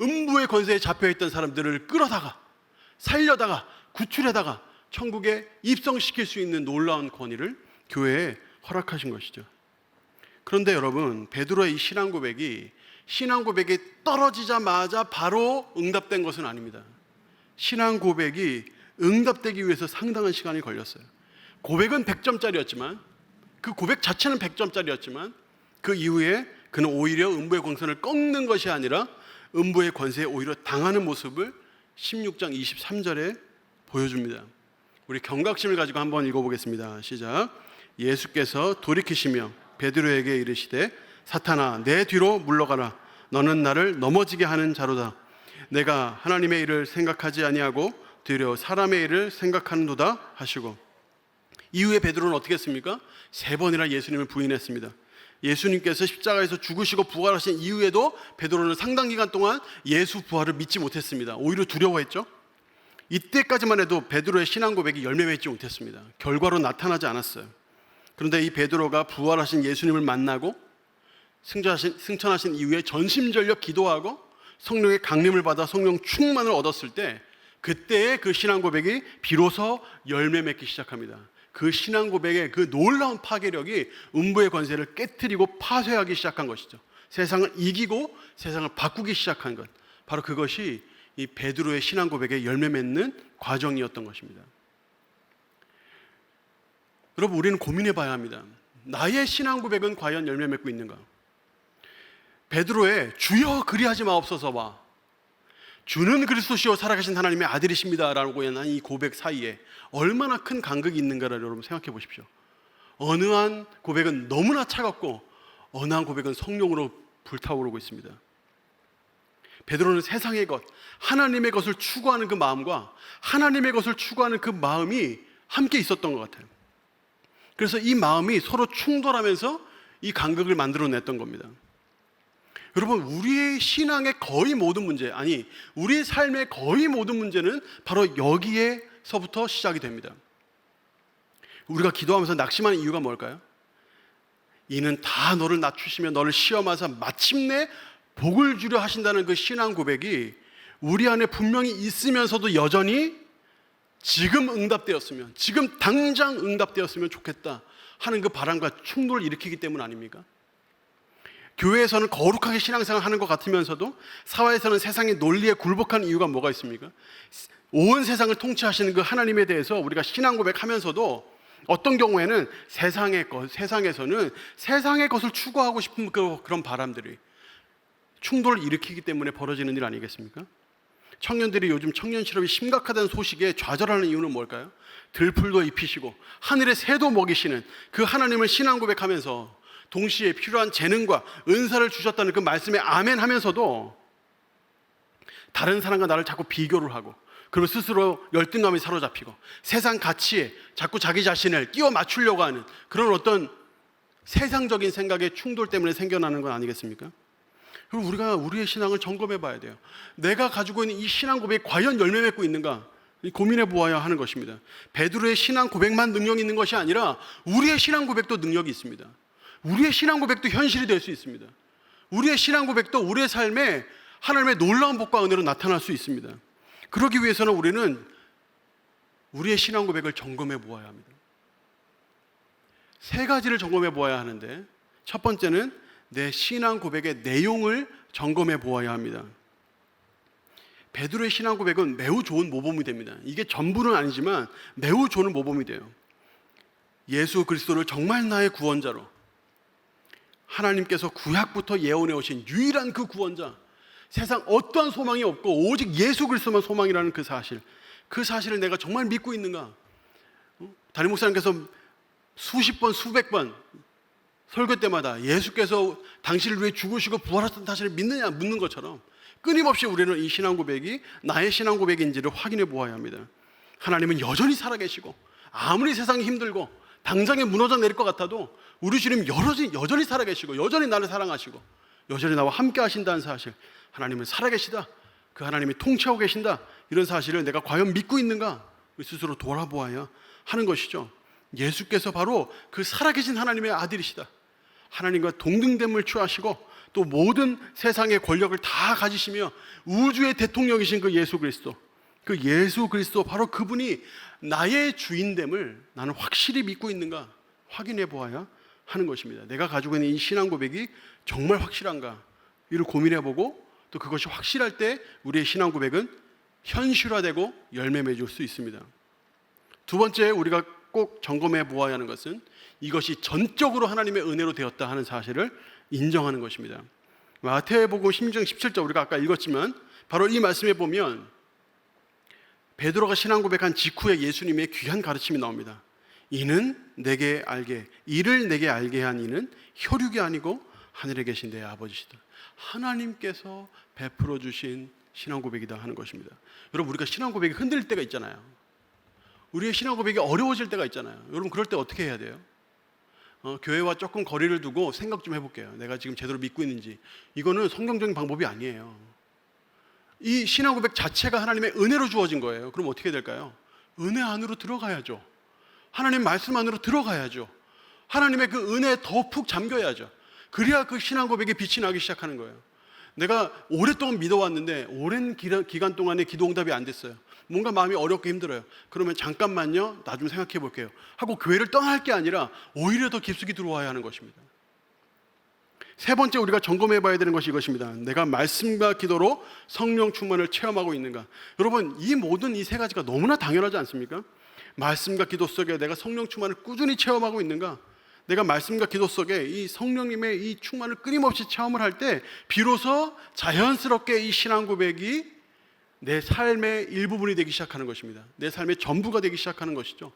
음부의 권세에 잡혀있던 사람들을 끌어다가 살려다가 구출해다가 천국에 입성시킬 수 있는 놀라운 권위를 교회에 허락하신 것이죠. 그런데 여러분, 베드로의 이 신앙 고백이 떨어지자마자 바로 응답된 것은 아닙니다. 신앙 고백이 응답되기 위해서 상당한 시간이 걸렸어요. 고백은 100점짜리였지만, 그 고백 자체는 100점짜리였지만 그 이후에 그는 오히려 음부의 권세를 꺾는 것이 아니라 음부의 권세에 오히려 당하는 모습을 16장 23절에 보여줍니다. 우리 경각심을 가지고 한번 읽어보겠습니다. 시작. 예수께서 돌이키시며 베드로에게 이르시되 사탄아 내 뒤로 물러가라. 너는 나를 넘어지게 하는 자로다. 내가 하나님의 일을 생각하지 아니하고 되려 사람의 일을 생각하는도다 하시고, 이후에 베드로는 어떻게 했습니까? 3번이나 예수님을 부인했습니다. 예수님께서 십자가에서 죽으시고 부활하신 이후에도 베드로는 상당 기간 동안 예수 부활을 믿지 못했습니다. 오히려 두려워했죠. 이때까지만 해도 베드로의 신앙 고백이 열매 맺지 못했습니다. 결과로 나타나지 않았어요. 그런데 이 베드로가 부활하신 예수님을 만나고 승천하신 이후에 전심전력 기도하고 성령의 강림을 받아 성령 충만을 얻었을 때, 그때의 그 신앙 고백이 비로소 열매 맺기 시작합니다. 그 신앙 고백의 그 놀라운 파괴력이 음부의 권세를 깨트리고 파쇄하기 시작한 것이죠. 세상을 이기고 세상을 바꾸기 시작한 것, 바로 그것이 이 베드로의 신앙 고백의 열매 맺는 과정이었던 것입니다. 여러분, 우리는 고민해 봐야 합니다. 나의 신앙 고백은 과연 열매 맺고 있는가? 베드로의 주여 그리하지 마옵소서와 주는 그리스도시요 살아계신 하나님의 아들이십니다 라고 하는 이 고백 사이에 얼마나 큰 간극이 있는가를 여러분 생각해 보십시오. 어느 한 고백은 너무나 차갑고 어느 한 고백은 성령으로 불타오르고 있습니다. 베드로는 세상의 것, 하나님의 것을 추구하는 그 마음과 하나님의 것을 추구하는 그 마음이 함께 있었던 것 같아요. 그래서 이 마음이 서로 충돌하면서 이 간극을 만들어냈던 겁니다. 여러분, 우리의 신앙의 거의 모든 문제, 아니 우리의 삶의 거의 모든 문제는 바로 여기에서부터 시작이 됩니다. 우리가 기도하면서 낙심하는 이유가 뭘까요? 이는 다 너를 낮추시며 너를 시험하사 마침내 복을 주려 하신다는 그 신앙 고백이 우리 안에 분명히 있으면서도 여전히 지금 응답되었으면, 지금 당장 응답되었으면 좋겠다 하는 그 바람과 충돌을 일으키기 때문 아닙니까? 교회에서는 거룩하게 신앙생활 하는 것 같으면서도 사회에서는 세상의 논리에 굴복한 이유가 뭐가 있습니까? 온 세상을 통치하시는 그 하나님에 대해서 우리가 신앙 고백하면서도 어떤 경우에는 세상에서는 세상의 것을 추구하고 싶은 그런 바람들이 충돌을 일으키기 때문에 벌어지는 일 아니겠습니까? 청년들이 요즘 청년 실업이 심각하다는 소식에 좌절하는 이유는 뭘까요? 들풀도 입히시고 하늘의 새도 먹이시는 그 하나님을 신앙 고백하면서 동시에 필요한 재능과 은사를 주셨다는 그 말씀에 아멘 하면서도 다른 사람과 나를 자꾸 비교를 하고 그리고 스스로 열등감이 사로잡히고 세상 가치에 자꾸 자기 자신을 끼워 맞추려고 하는 그런 어떤 세상적인 생각의 충돌 때문에 생겨나는 건 아니겠습니까? 그럼 우리가 우리의 신앙을 점검해 봐야 돼요. 내가 가지고 있는 이 신앙 고백이 과연 열매 맺고 있는가 고민해 보아야 하는 것입니다. 베드로의 신앙 고백만 능력이 있는 것이 아니라 우리의 신앙 고백도 능력이 있습니다. 우리의 신앙 고백도 현실이 될 수 있습니다. 우리의 신앙 고백도 우리의 삶에 하나님의 놀라운 복과 은혜로 나타날 수 있습니다. 그러기 위해서는 우리는 우리의 신앙 고백을 점검해 보아야 합니다. 세 가지를 점검해 보아야 하는데 첫 번째는 내 신앙 고백의 내용을 점검해 보아야 합니다. 베드로의 신앙 고백은 매우 좋은 모범이 됩니다. 이게 전부는 아니지만 매우 좋은 모범이 돼요. 예수 그리스도를 정말 나의 구원자로 하나님께서 구약부터 예언해 오신 유일한 그 구원자, 세상 어떠한 소망이 없고 오직 예수 그리스도만 소망이라는 그 사실을 내가 정말 믿고 있는가? 담임 목사님께서 수십 번 수백 번 설교 때마다 예수께서 당신을 위해 죽으시고 부활하셨다는 사실을 믿느냐 묻는 것처럼 끊임없이 우리는 이 신앙 고백이 나의 신앙 고백인지를 확인해 보아야 합니다. 하나님은 여전히 살아계시고 아무리 세상이 힘들고 당장에 무너져 내릴 것 같아도 우리 주님 여전히 살아계시고 여전히 나를 사랑하시고 여전히 나와 함께 하신다는 사실, 하나님은 살아계시다, 그 하나님이 통치하고 계신다, 이런 사실을 내가 과연 믿고 있는가 스스로 돌아보아야 하는 것이죠. 예수께서 바로 그 살아계신 하나님의 아들이시다, 하나님과 동등됨을 취하시고 또 모든 세상의 권력을 다 가지시며 우주의 대통령이신 그 예수 그리스도 바로 그분이 나의 주인됨을 나는 확실히 믿고 있는가 확인해 보아야 하는 것입니다. 내가 가지고 있는 이 신앙 고백이 정말 확실한가 이를 고민해 보고 또 그것이 확실할 때 우리의 신앙 고백은 현실화되고 열매 맺을 수 있습니다. 두 번째 우리가 꼭 점검해 보아야 하는 것은 이것이 전적으로 하나님의 은혜로 되었다 하는 사실을 인정하는 것입니다. 마태복음 16장 17절 우리가 아까 읽었지만 바로 이 말씀에 보면 베드로가 신앙 고백한 직후에 예수님의 귀한 가르침이 나옵니다. 이를 내게 알게 한 이는 혈육이 아니고 하늘에 계신 내 아버지시다. 하나님께서 베풀어 주신 신앙 고백이다 하는 것입니다. 여러분, 우리가 신앙 고백이 흔들릴 때가 있잖아요. 우리의 신앙 고백이 어려워질 때가 있잖아요. 여러분, 그럴 때 어떻게 해야 돼요? 교회와 조금 거리를 두고 생각 좀 해볼게요. 내가 지금 제대로 믿고 있는지. 이거는 성경적인 방법이 아니에요. 이 신앙 고백 자체가 하나님의 은혜로 주어진 거예요. 그럼 어떻게 될까요? 은혜 안으로 들어가야죠. 하나님 말씀 안으로 들어가야죠. 하나님의 그 은혜에 더 푹 잠겨야죠. 그래야 그 신앙 고백에 빛이 나기 시작하는 거예요. 내가 오랫동안 믿어왔는데 오랜 기간 동안에 기도 응답이 안 됐어요. 뭔가 마음이 어렵고 힘들어요. 그러면 잠깐만요, 나 좀 생각해 볼게요 하고 교회를 떠날 게 아니라 오히려 더 깊숙이 들어와야 하는 것입니다. 세 번째 우리가 점검해 봐야 되는 것이 이것입니다. 내가 말씀과 기도로 성령 충만을 체험하고 있는가. 여러분, 이 모든 이 세 가지가 너무나 당연하지 않습니까? 말씀과 기도 속에 내가 성령 충만을 꾸준히 체험하고 있는가. 내가 말씀과 기도 속에 이 성령님의 이 충만을 끊임없이 체험을 할 때 비로소 자연스럽게 이 신앙 고백이 내 삶의 일부분이 되기 시작하는 것입니다. 내 삶의 전부가 되기 시작하는 것이죠.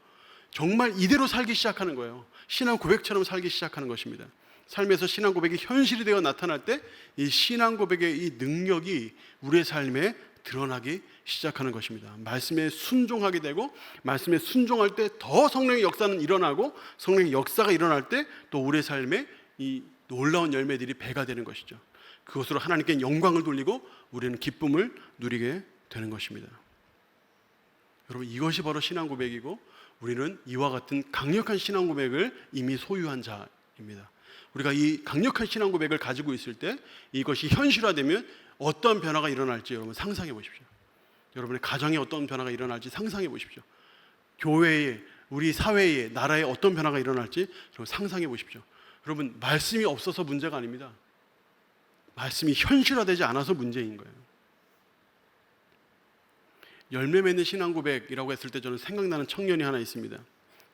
정말 이대로 살기 시작하는 거예요. 신앙 고백처럼 살기 시작하는 것입니다. 삶에서 신앙 고백이 현실이 되어 나타날 때 이 신앙 고백의 이 능력이 우리의 삶에 드러나기 시작하는 것입니다. 말씀에 순종하게 되고 말씀에 순종할 때 더 성령의 역사는 일어나고 성령의 역사가 일어날 때 또 우리의 삶에 이 놀라운 열매들이 배가 되는 것이죠. 그것으로 하나님께 영광을 돌리고 우리는 기쁨을 누리게 되는 것입니다. 여러분, 이것이 바로 신앙 고백이고 우리는 이와 같은 강력한 신앙 고백을 이미 소유한 자입니다. 우리가 이 강력한 신앙 고백을 가지고 있을 때 이것이 현실화되면 어떤 변화가 일어날지 여러분 상상해 보십시오. 여러분의 가정에 어떤 변화가 일어날지 상상해 보십시오. 교회에, 우리 사회에, 나라에 어떤 변화가 일어날지 여러분 상상해 보십시오. 여러분, 말씀이 없어서 문제가 아닙니다. 말씀이 현실화되지 않아서 문제인 거예요. 열매 맺는 신앙 고백이라고 했을 때 저는 생각나는 청년이 하나 있습니다.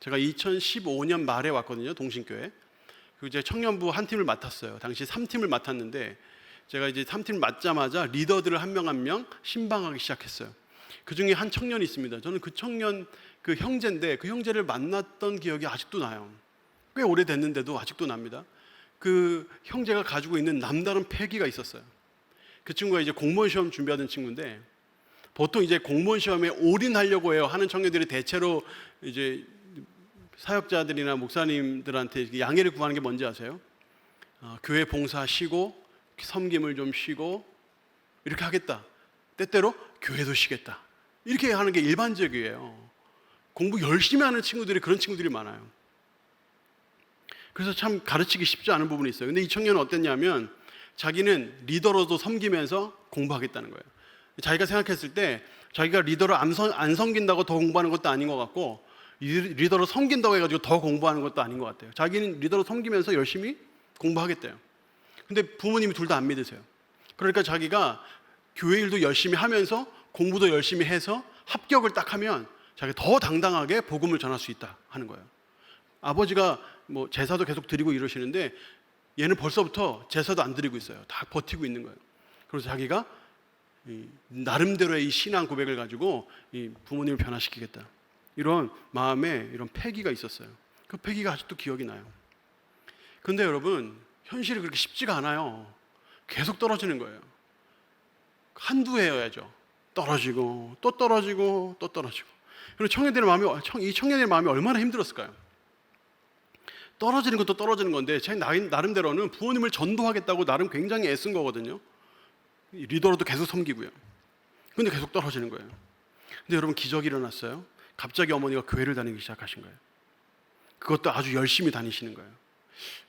제가 2015년 말에 왔거든요, 동신교회. 그리고 이제 청년부 한 팀을 맡았어요. 당시 3팀을 맡았는데 제가 이제 3팀을 맡자마자 리더들을 한 명 한 명 신방하기 시작했어요. 그 중에 한 청년이 있습니다. 저는 그 청년 그 형제인데 그 형제를 만났던 기억이 아직도 나요. 꽤 오래됐는데도 아직도 납니다. 그 형제가 가지고 있는 남다른 패기가 있었어요. 그 친구가 이제 공무원 시험 준비하던 친구인데 보통 이제 공무원 시험에 올인하려고 해요 하는 청년들이 대체로 이제 사역자들이나 목사님들한테 양해를 구하는 게 뭔지 아세요? 교회 봉사 쉬고 섬김을 좀 쉬고 이렇게 하겠다. 때때로 교회도 쉬겠다. 이렇게 하는 게 일반적이에요. 공부 열심히 하는 친구들이 그런 친구들이 많아요. 그래서 참 가르치기 쉽지 않은 부분이 있어요. 근데 이 청년은 어땠냐면 자기는 리더로도 섬기면서 공부하겠다는 거예요. 자기가 생각했을 때 자기가 리더를 안 섬긴다고 더 공부하는 것도 아닌 것 같고 리더로 섬긴다고 해가지고 더 공부하는 것도 아닌 것 같아요. 자기는 리더로 섬기면서 열심히 공부하겠대요. 근데 부모님이 둘 다 안 믿으세요. 그러니까 자기가 교회 일도 열심히 하면서 공부도 열심히 해서 합격을 딱 하면 자기가 더 당당하게 복음을 전할 수 있다 하는 거예요. 아버지가 뭐 제사도 계속 드리고 이러시는데 얘는 벌써부터 제사도 안 드리고 있어요. 다 버티고 있는 거예요. 그래서 자기가 나름대로의 이 신앙 고백을 가지고 이 부모님을 변화시키겠다. 이런 마음에 이런 패기가 있었어요. 그 패기가 아직도 기억이 나요. 그런데 여러분 현실이 그렇게 쉽지가 않아요. 계속 떨어지는 거예요. 한두 해여야죠. 떨어지고 또 떨어지고 또 떨어지고. 그리고 이 청년들의 마음이 얼마나 힘들었을까요? 떨어지는 것도 떨어지는 건데 제 나름대로는 부모님을 전도하겠다고 나름 굉장히 애쓴 거거든요. 리더로도 계속 섬기고요. 근데 계속 떨어지는 거예요. 근데 여러분 기적이 일어났어요. 갑자기 어머니가 교회를 다니기 시작하신 거예요. 그것도 아주 열심히 다니시는 거예요.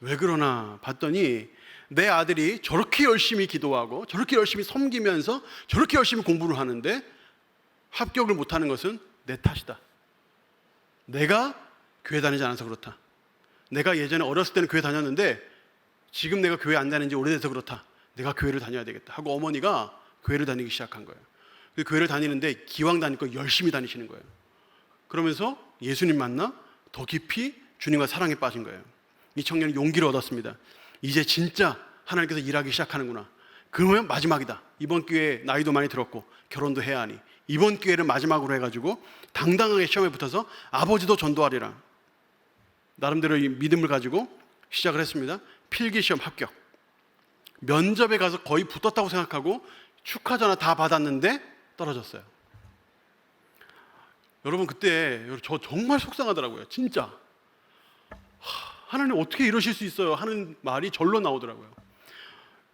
왜 그러나 봤더니 내 아들이 저렇게 열심히 기도하고 저렇게 열심히 섬기면서 저렇게 열심히 공부를 하는데 합격을 못하는 것은 내 탓이다. 내가 교회 다니지 않아서 그렇다. 내가 예전에 어렸을 때는 교회 다녔는데 지금 내가 교회 안 다니는 지 오래돼서 그렇다. 내가 교회를 다녀야 되겠다 하고 어머니가 교회를 다니기 시작한 거예요. 그 교회를 다니는데 기왕 다니고 열심히 다니시는 거예요. 그러면서 예수님 만나 더 깊이 주님과 사랑에 빠진 거예요. 이 청년은 용기를 얻었습니다. 이제 진짜 하나님께서 일하기 시작하는구나. 그러면 마지막이다. 이번 기회에 나이도 많이 들었고 결혼도 해야 하니 이번 기회를 마지막으로 해가지고 당당하게 시험에 붙어서 아버지도 전도하리라. 나름대로 이 믿음을 가지고 시작을 했습니다. 필기시험 합격. 면접에 가서 거의 붙었다고 생각하고 축하 전화 다 받았는데 떨어졌어요. 여러분 그때 저 정말 속상하더라고요. 진짜 하나님 어떻게 이러실 수 있어요 하는 말이 절로 나오더라고요.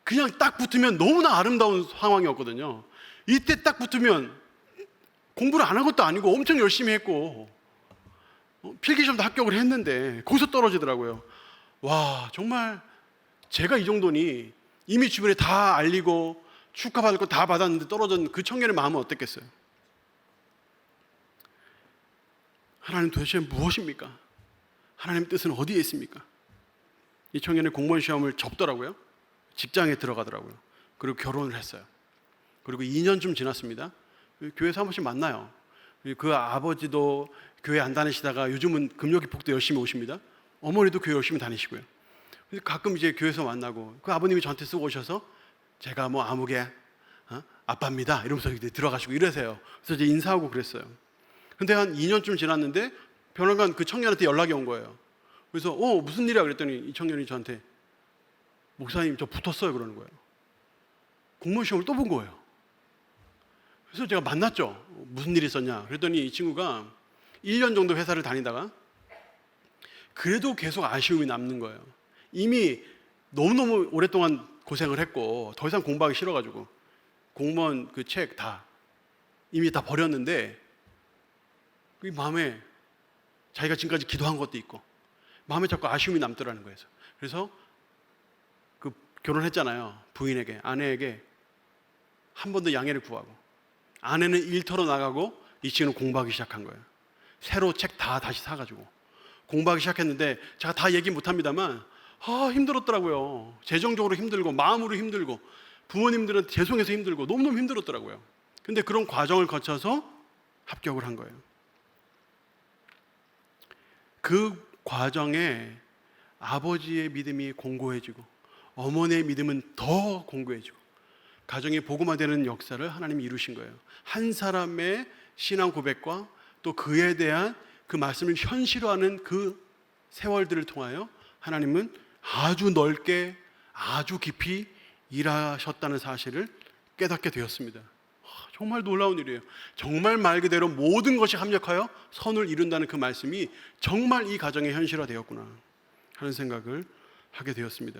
그냥 딱 붙으면 너무나 아름다운 상황이었거든요. 이때 딱 붙으면 공부를 안 한 것도 아니고 엄청 열심히 했고 필기시험도 합격을 했는데 거기서 떨어지더라고요. 와 정말 제가 이 정도니 이미 주변에 다 알리고 축하받을 거 다 받았는데 떨어진 그 청년의 마음은 어땠겠어요? 하나님 도대체 무엇입니까? 하나님의 뜻은 어디에 있습니까? 이 청년이 공무원 시험을 접더라고요. 직장에 들어가더라고요. 그리고 결혼을 했어요. 그리고 2년쯤 지났습니다. 교회에서 한 번씩 만나요. 그 아버지도 교회 안 다니시다가 요즘은 금요기폭도 열심히 오십니다. 어머니도 교회 열심히 다니시고요. 가끔 이제 교회에서 만나고 그 아버님이 저한테 쓰고 오셔서 제가 뭐 아무개 아빠입니다 이러면서 들어가시고 이러세요. 그래서 이제 인사하고 그랬어요. 근데 한 2년쯤 지났는데 변호관 그 청년한테 연락이 온 거예요. 그래서 무슨 일이야 그랬더니 이 청년이 저한테 목사님 저 붙었어요 그러는 거예요. 공무원 시험을 또 본 거예요. 그래서 제가 만났죠. 무슨 일이 있었냐 그랬더니 이 친구가 1년 정도 회사를 다니다가 그래도 계속 아쉬움이 남는 거예요. 이미 너무너무 오랫동안 고생을 했고 더 이상 공부하기 싫어가지고 공무원 그 책 다 이미 다 버렸는데 그 마음에 자기가 지금까지 기도한 것도 있고 마음에 자꾸 아쉬움이 남더라는 거예요. 그래서 그 결혼했잖아요. 부인에게 아내에게 한 번 더 양해를 구하고 아내는 일터로 나가고 이 친구는 공부하기 시작한 거예요. 새로 책 다 다시 사가지고 공부하기 시작했는데 제가 다 얘기 못합니다만 힘들었더라고요. 재정적으로 힘들고 마음으로 힘들고 부모님들은 죄송해서 힘들고 너무너무 힘들었더라고요. 근데 그런 과정을 거쳐서 합격을 한 거예요. 그 과정에 아버지의 믿음이 공고해지고 어머니의 믿음은 더 공고해지고 가정이 복음화되는 역사를 하나님이 이루신 거예요. 한 사람의 신앙 고백과 또 그에 대한 그 말씀을 현실화하는 그 세월들을 통하여 하나님은 아주 넓게 아주 깊이 일하셨다는 사실을 깨닫게 되었습니다. 정말 놀라운 일이에요. 정말 말 그대로 모든 것이 합력하여 선을 이룬다는 그 말씀이 정말 이 가정의 현실화되었구나 하는 생각을 하게 되었습니다.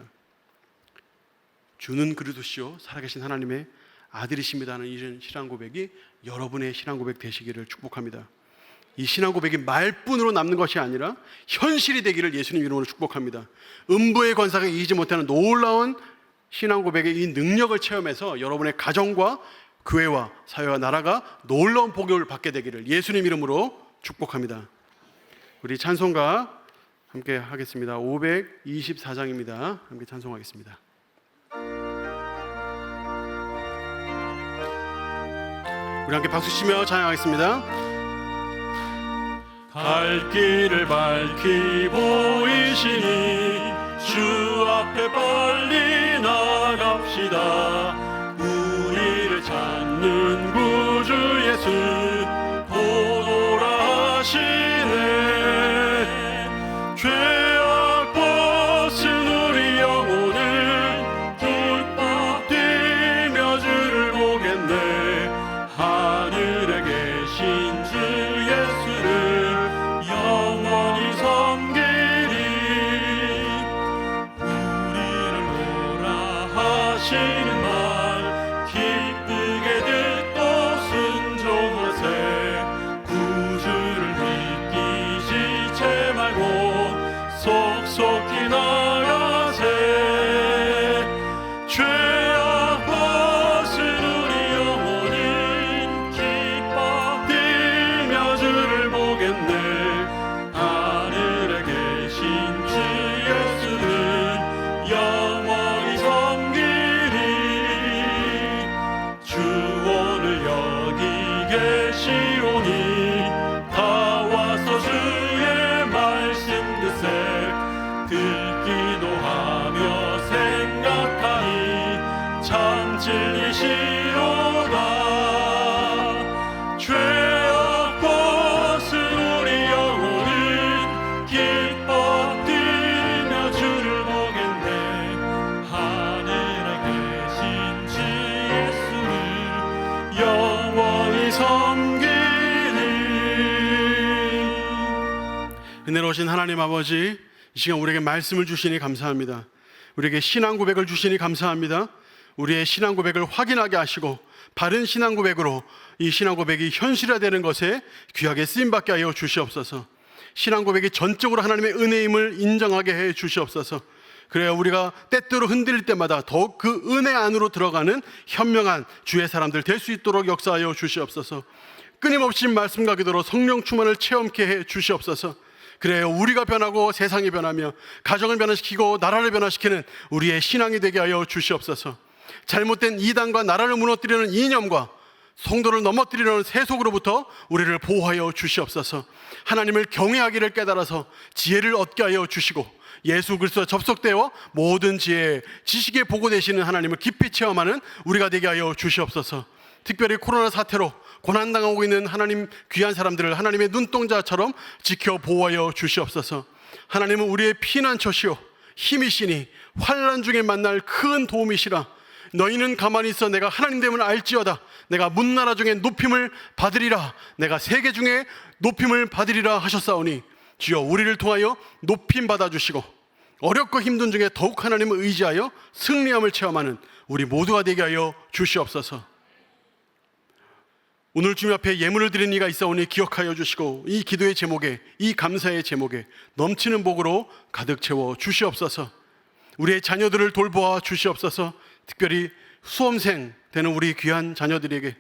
주는 그리스도시요 살아계신 하나님의 아들이십니다 하는 이런 신앙 고백이 여러분의 신앙 고백 되시기를 축복합니다. 이 신앙 고백이 말뿐으로 남는 것이 아니라 현실이 되기를 예수님 이름으로 축복합니다. 음부의 권세가 이기지 못하는 놀라운 신앙 고백의 이 능력을 체험해서 여러분의 가정과 교회와 사회와 나라가 놀라운 복을 받게 되기를 예수님 이름으로 축복합니다. 우리 찬송가 함께 하겠습니다. 524장입니다. 함께 찬송하겠습니다. 우리 함께 박수 치며 찬양하겠습니다. 갈 길을 밝히 보이시니 주 앞에 빨리 나갑시다. 우리를 찾는 구주 예수 보노라 하시네. 죄악 벗은 우리 영혼을 기뻐 뛰며 주를 보겠네. 하늘에 계신 주 예수를 영원히 섬기리. 우리를 보라 하시는 말 기쁘게 듣고 순종하세. 구주를 믿기지 채 말고 속속히 나가세. 죄악 벗은 우리 영혼은 기뻐 뛰며 주를 보겠네. 하늘에 계신 주 예수를 영원히 섬기리. 주 오늘 여기 계시오니 다 와서 주의 말씀 듣세. 듣기도 하며 생각하니 참 진리시로다. 죄악 벗은 우리 영혼은 기뻐 뛰며 주를 보겠네. 하늘에 계신 주 예수를 영원히 섬기리. 은혜로우신 하나님 아버지, 이 시간 우리에게 말씀을 주시니 감사합니다. 우리에게 신앙 고백을 주시니 감사합니다. 우리의 신앙 고백을 확인하게 하시고 바른 신앙 고백으로 이 신앙 고백이 현실화되는 것에 귀하게 쓰임받게 하여 주시옵소서. 신앙 고백이 전적으로 하나님의 은혜임을 인정하게 해 주시옵소서. 그래야 우리가 때때로 흔들릴 때마다 더욱 그 은혜 안으로 들어가는 현명한 주의 사람들 될 수 있도록 역사하여 주시옵소서. 끊임없이 말씀과 기도로 성령 충만을 체험케 해 주시옵소서. 그래요, 우리가 변하고 세상이 변하며 가정을 변화시키고 나라를 변화시키는 우리의 신앙이 되게 하여 주시옵소서. 잘못된 이단과 나라를 무너뜨리는 이념과 성도를 넘어뜨리려는 세속으로부터 우리를 보호하여 주시옵소서. 하나님을 경외하기를 깨달아서 지혜를 얻게 하여 주시고 예수 그리스도와 접속되어 모든 지혜, 지식에 보고되시는 하나님을 깊이 체험하는 우리가 되게 하여 주시옵소서. 특별히 코로나 사태로 고난당하고 있는 하나님 귀한 사람들을 하나님의 눈동자처럼 지켜 보호하여 주시옵소서. 하나님은 우리의 피난처시오 힘이시니 환난 중에 만날 큰 도움이시라. 너희는 가만히 있어 내가 하나님 됨을 알지어다. 내가 문나라 중에 높임을 받으리라. 내가 세계 중에 높임을 받으리라 하셨사오니 주여 우리를 통하여 높임 받아주시고 어렵고 힘든 중에 더욱 하나님을 의지하여 승리함을 체험하는 우리 모두가 되게 하여 주시옵소서. 오늘 주님 앞에 예물을 드리는 이가 있사오니 기억하여 주시고 이 기도의 제목에, 이 감사의 제목에 넘치는 복으로 가득 채워 주시옵소서. 우리의 자녀들을 돌보아 주시옵소서. 특별히 수험생 되는 우리 귀한 자녀들에게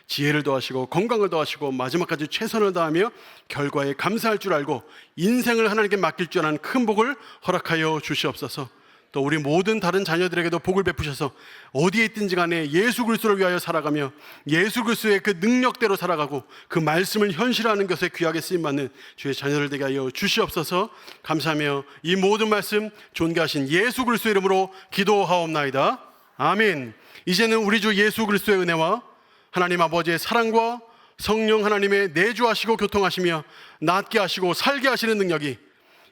지혜를 더하시고 건강을 더하시고 마지막까지 최선을 다하며 결과에 감사할 줄 알고 인생을 하나님께 맡길 줄 아는 큰 복을 허락하여 주시옵소서. 또 우리 모든 다른 자녀들에게도 복을 베푸셔서 어디에 있든지 간에 예수 그리스도를 위하여 살아가며 예수 그리스도의 그 능력대로 살아가고 그 말씀을 현실화하는 것에 귀하게 쓰임받는 주의 자녀들 되게 하여 주시옵소서. 감사하며 이 모든 말씀 존귀하신 예수 그리스도 이름으로 기도하옵나이다. 아멘. 이제는 우리 주 예수 그리스도의 은혜와 하나님 아버지의 사랑과 성령 하나님의 내주하시고 교통하시며 낫게 하시고 살게 하시는 능력이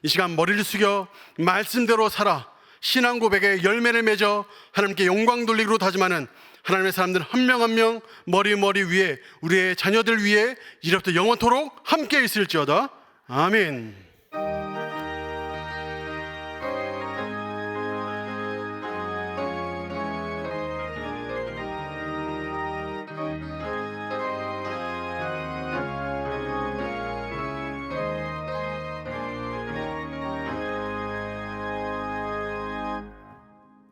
이 시간 머리를 숙여 말씀대로 살아 신앙 고백의 열매를 맺어 하나님께 영광 돌리기로 다짐하는 하나님의 사람들 한 명 한 명 머리 위에 우리의 자녀들 위에 이제부터 영원토록 함께 있을지어다. 아멘.